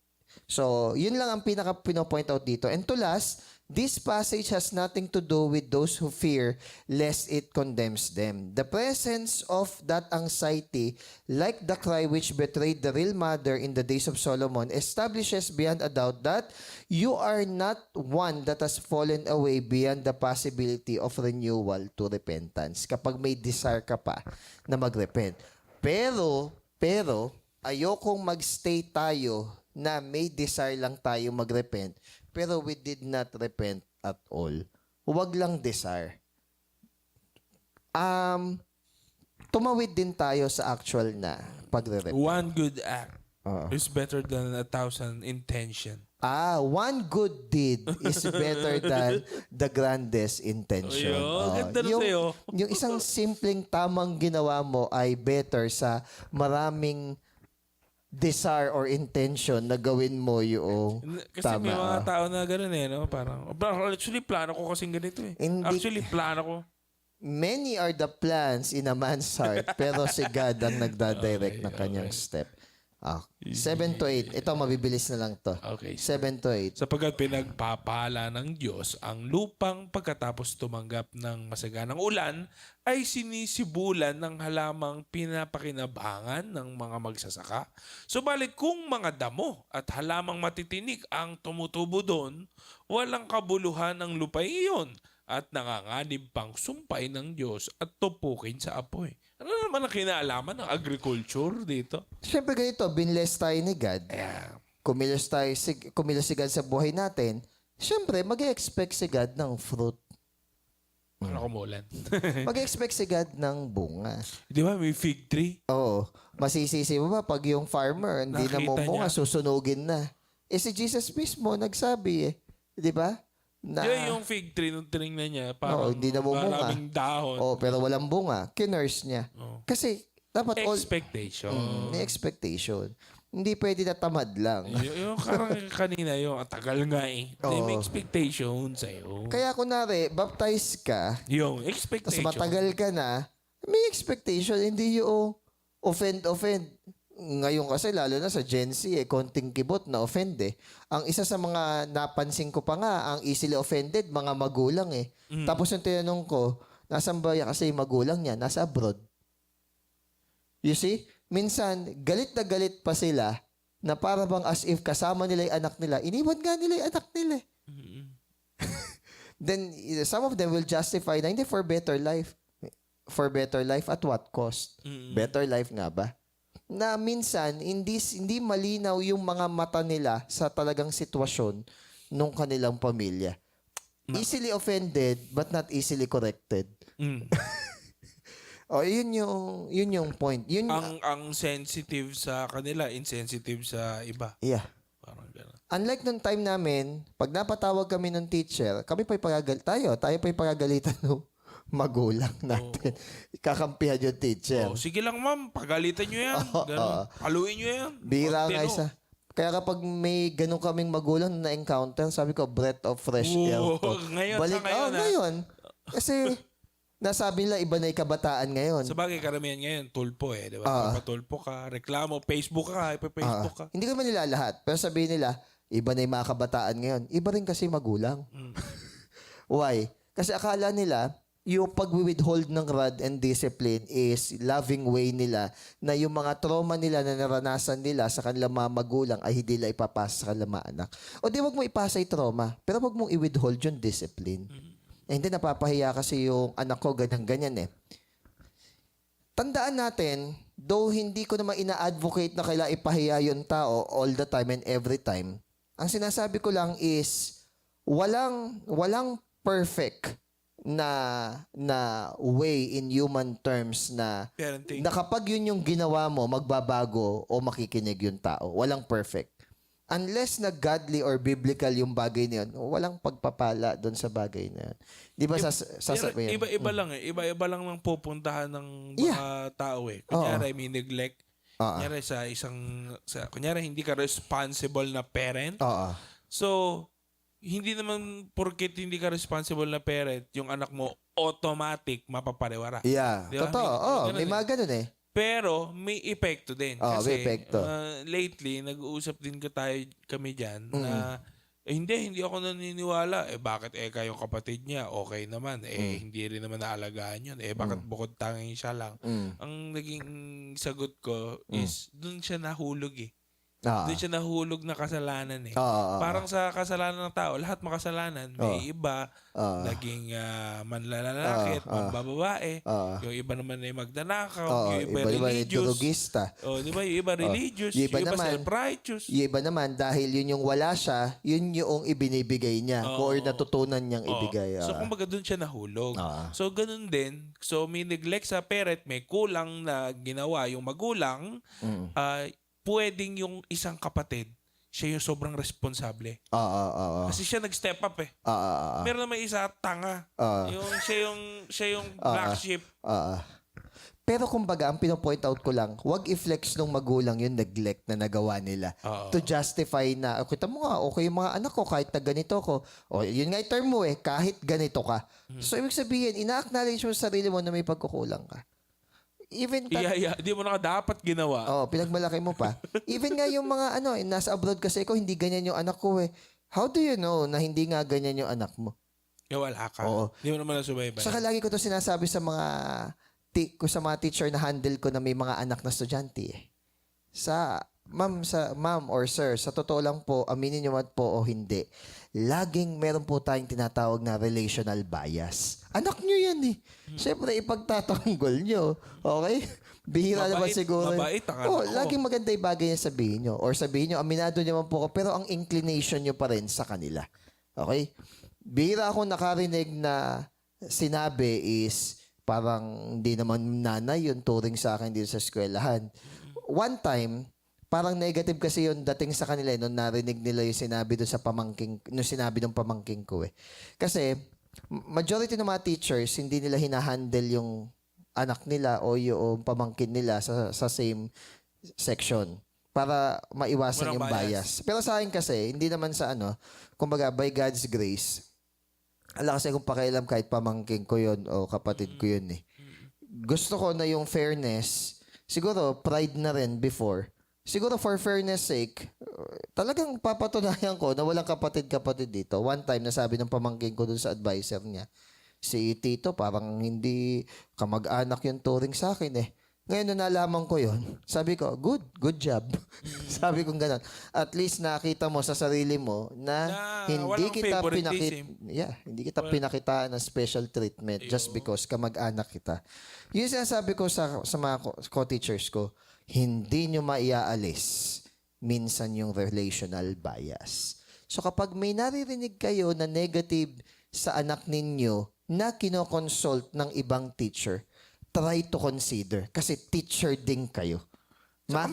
So, yun lang ang pinaka-pinopoint out dito. And to last, this passage has nothing to do with those who fear lest it condemns them. The presence of that anxiety, like the cry which betrayed the real mother in the days of Solomon, establishes beyond a doubt that you are not one that has fallen away beyond the possibility of renewal to repentance. Kapag may desire ka pa na magrepent. Pero, ayokong magstay tayo na may desire lang tayo magrepent, pero we did not repent at all. Huwag lang desire. Tumawid din tayo sa actual na pagre-repent. One good act is better than 1,000 intention. One good deed is better than the grandest intention. Ganda na sa'yo. Yung isang simpleng tamang ginawa mo ay better sa maraming desire or intention na gawin mo yung Kasi tama. may mga tao na gano'n no? Parang, actually, plano ko kasing ganito eh. Hindi- Actually, plano ko. Many are the plans in a man's heart, pero si God ang nagdadirect ng kanyang step. 7 to 8. Ito, mabibilis na lang to. Okay. 7 to 8. Sapagkat pinagpapala ng Diyos ang lupang pagkatapos tumanggap ng masaganang ulan ay sinisibulan ng halamang pinapakinabangan ng mga magsasaka. Subalit kung mga damo at halamang matitinik ang tumutubo doon, walang kabuluhan ng lupay iyon at nanganganib pang sumpay ng Diyos at tupukin sa apoy. Ano naman ang kinalaman ng agriculture dito? Siyempre ganito, binless tayo ni God. Yeah. Kumilos si God sa buhay natin. Siyempre, mag-expect si God ng fruit. Ano kumulan? Mag-expect si God ng bunga. Di ba may fig tree? Oo. Masisisi mo ba pag yung farmer hindi na Nakita mumunga, niya. susunugin na? Si Jesus mismo nagsabi Di ba? Na, Yung fig tree nung tinignan niya, parang hindi na bumunga. maraming dahon. pero walang bunga. Kinurse niya. Oh. Kasi, dapat Expectation. may expectation. Hindi pwede na tamad lang. Yung karang kanina, yung tagal nga eh. May expectation sa'yo. Kaya kunwari, baptize ka, Yung tapos expectation. matagal ka na, may expectation, hindi yung offend. Ngayon kasi, lalo na sa Gen Z, konting kibot na offend eh. Ang isa sa mga napansin ko pa nga, ang easily offended, mga magulang eh. Tapos yung tinanong ko, nasaan ba kasi yung magulang niya? Nasa abroad. You see? Minsan, galit na galit pa sila na para bang as if kasama nila yung anak nila, iniwan nga nila yung anak nila eh. Then, some of them will justify na hindi for better life. For better life at what cost? Better life nga ba? Na minsan, hindi malinaw yung mga mata nila sa talagang sitwasyon nung kanilang pamilya. Easily offended, but not easily corrected. Yun yung point. Ang sensitive sa kanila, insensitive sa iba. Yeah. Parang gano'n. Unlike nung time namin, pag napatawag kami ng teacher, kami pa'y tayo pa'y pagagalitan ng magulang natin. Kakampihan yung teacher. Sige lang ma'am, pagalitan nyo yan. Ganun. Paluin nyo yan. Bira nga Konti, no? isa. Kaya kapag may ganun kaming magulang na na-encounter, sabi ko, breath of fresh air to. Ngayon sa ngayon, ngayon. Kasi, nasabi nila, iba na yung kabataan ngayon. Sa bagay, karamihan ngayon, tulpo eh. Di ba? Papatulpo ka, reklamo, Facebook ka, ipa-Facebook ka. Hindi ko man nila lahat. Pero sabihin nila, iba na yung mga kabataan ngayon. Iba rin kasi magulang. Why? Kasi akala nila, yung pag-withhold ng rod and discipline is loving way nila na yung mga trauma nila na naranasan nila sa kanilang mga magulang ay hindi nila ipapasa sa kanilang mga anak. O di wag mo ipasa yung trauma, pero wag mong i-withhold yung discipline. Hindi napapahiya kasi yung anak ko ganyan eh. Tandaan natin, though hindi ko naman ina-advocate na kailangan ipahiya yung tao all the time and every time, ang sinasabi ko lang is walang perfect na way in human terms na Parenting. kapag yun yung ginawa mo, magbabago o makikinig yung tao. Walang perfect. Unless na godly or biblical yung bagay na yun, walang pagpapala doon sa bagay na yun. Di ba sasabihin? Iba-iba lang eh. Iba-iba lang ng pupuntahan ng mga tao eh. Kunyari, may neglect. Kunyari kunyari hindi ka responsible na parent. So, hindi naman porket hindi ka responsible na parent, yung anak mo automatic mapapariwara. Yeah. Diba? Totoo. May mga ganun eh. Pero may epekto din. May Kasi epekto. Lately, nag-uusap din kami dyan na hindi ako naniniwala. Bakit yung kapatid niya, okay naman. Hindi rin naman naalagaan yun. Bakit bukod tanging siya lang? Ang naging sagot ko is, dun siya nahulog eh. Doon siya nahulog na kasalanan eh. Parang sa kasalanan ng tao, lahat makasalanan. May iba, naging manlalaki at mambababae. Yung iba naman ay magnanakaw. Yung iba religious. Di ba? Yung iba religious. Yung iba self-righteous. Yung iba naman, dahil yun yung wala siya, yun yung ibinibigay niya. Or natutunan niyang ibigay. So, kumbaga doon siya nahulog. So, ganun din. So, may neglect sa parent, may kulang na ginawa yung magulang, pwedeng yung isang kapatid, siya yung sobrang responsable. Kasi siya nag-step up eh. Meron na may isa tanga. Siya yung black sheep. Pero kumbaga, ang pinopoint out ko lang, wag i-flex nung magulang yung neglect na nagawa nila. To justify na, kita mo nga, okay yung mga anak ko kahit na ganito ko. O, yun nga yung term mo eh, kahit ganito ka. So, ibig sabihin, ina-acknowledge mo sa sarili mo na may pagkukulang ka. even Di mo na dapat ginawa. pinagmalaki mo pa. Even nga yung mga nasa abroad kasi ko, hindi ganyan yung anak ko eh. How do you know na hindi nga ganyan yung anak mo? Wala ka. Oo. Di mo naman nasubaybay. Saka lagi ko to sinasabi sa mga teacher na handle ko na may mga anak na estudyante eh. Ma'am or sir, sa totoo lang po, aminin niyo man po o hindi, laging meron po tayong tinatawag na relational bias. Anak niyo yan eh. Siyempre, ipagtatanggol niyo. Okay? Bihira naman siguro. Mabait ang anak ko. Laging maganda yung bagay niya sabihin niyo. Or sabihin niyo, aminado niyo man po ako, pero ang inclination niyo pa rin sa kanila. Okay? Bihira akong nakarinig na sinabi is parang hindi naman nanay yung turing sa akin dito sa eskwelahan. One time, parang negative kasi yung dating sa kanila nung narinig nila yung sinabi doon sa sinabi ng pamangking ko eh. Kasi majority ng mga teachers hindi nila hinahandle yung anak nila o yung pamangkin nila sa same section para maiwasan Walang yung bias. Pero sa akin kasi hindi naman sa kumbaga by God's grace. Ala kasi kung pakialam kahit pamangkin ko yun o kapatid ko yun eh. Gusto ko na yung fairness, siguro pride na rin before. Siguro for fairness sake, talagang papatunayan ko na walang kapatid-kapatid dito. One time, nasabi ng pamangkin ko dun sa advisor niya, si Tito, parang hindi kamag-anak yung turing sa akin eh. Ngayon, nung nalaman ko yon, sabi ko, good job. Sabi ko gano'n. At least nakita mo sa sarili mo na hindi kita pinakitaan ng special treatment just because kamag-anak kita. Yung sinasabi ko sa mga co-teachers ko, hindi nyo maiaalis minsan yung relational bias. So kapag may naririnig kayo na negative sa anak ninyo na kinoconsult ng ibang teacher, try to consider. Kasi teacher din kayo. Sa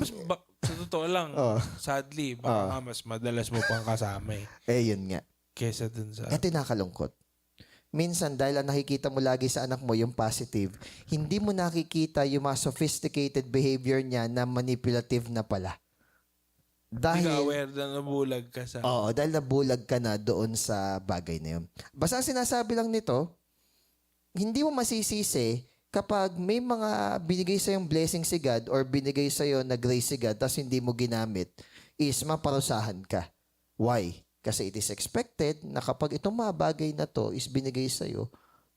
totoo lang, sadly, baka mas madalas mo pang kasama yun nga. Kesa dun sa... Ito nakalungkot. Minsan, dahil ang nakikita mo lagi sa anak mo yung positive, hindi mo nakikita yung mga sophisticated behavior niya na manipulative na pala. Hindi ka aware na nabulag ka sa... Oo, dahil nabulag ka na doon sa bagay na yun. Basta ang sinasabi lang nito, hindi mo masisisi kapag may mga binigay sa yung blessing si God or binigay sa iyo na grace si God tapos hindi mo ginamit, is maparusahan ka. Why? Kasi it is expected na kapag itong mga bagay na to is binigay sa iyo,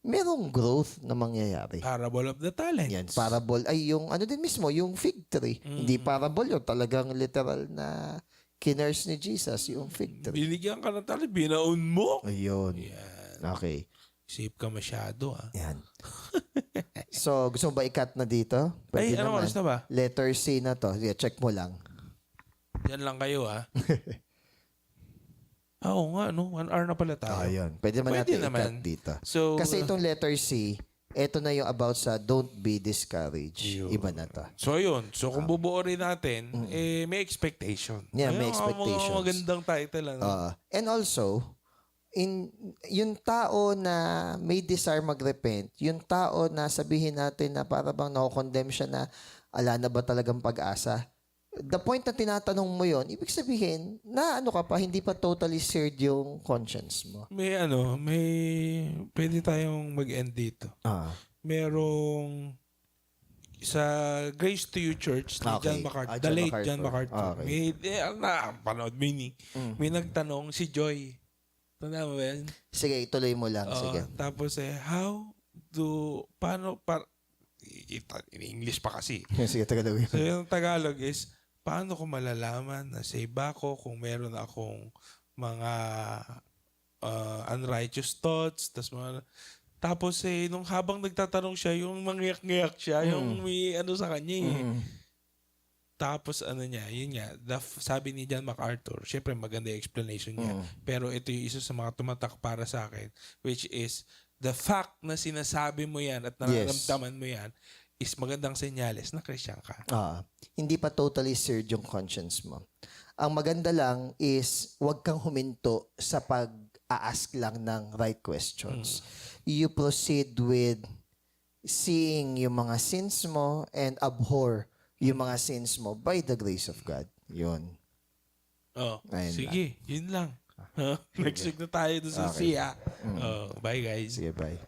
merong growth na mangyayari. Parable of the talents. Yan, parable ay yung din mismo, yung fig tree. Hindi parable yun, talagang literal na kinurse ni Jesus yung fig tree. Binigyan ka ng talent, binaon mo. Ayun. Yan. Okay. Save ka masyado Yan. So, gusto mo ba i-cut na dito? Pwede anong oras na ba? Letter C na to. Yeah, check mo lang. Yan lang kayo Oo nga, 1 hour na pala tayo. Ayun. Pwede naman natin i-cut dito. So, kasi itong letter C, ito na yung about sa don't be discouraged. Iba na to. So, yun. So, kung bubuo rin natin, may expectation. Yeah, may expectations. Mga magandang title. And also, yung tao na may desire mag-repent, yung tao na sabihin natin na para bang na-condemn siya na ala na ba talagang pag-asa, the point na tinatanong mo yon, ibig sabihin na ka pa, hindi pa totally seared yung conscience mo. May pwede tayong mag-end dito. Merong sa Grace to You Church ni John MacArthur, the late John MacArthur. Okay. Panood may nagtanong si Joy. Tanda mo ba yan? Sige, ituloy mo lang. Sige. Tapos in English pa kasi. Sige, Tagalog. So yung Tagalog is, paano ko malalaman na save ako kung meron akong mga unrighteous thoughts, tapos nung habang nagtatanong siya, yung mangyak-ngyak siya, yung may sa kanya Tapos yun nga, sabi ni John MacArthur, syempre maganda yung explanation niya, pero ito yung isa sa mga tumatak para sa akin, which is, the fact na sinasabi mo yan at nararamdaman mo yan, is magandang senyales na Christian ka. Hindi pa totally seared yung conscience mo. Ang maganda lang is, wag kang huminto sa pag-a-ask lang ng right questions. You proceed with seeing yung mga sins mo and abhor yung mga sins mo by the grace of God. Yun. Sige, yun lang. Next week na tayo doon sa siya. Bye guys. Sige, bye.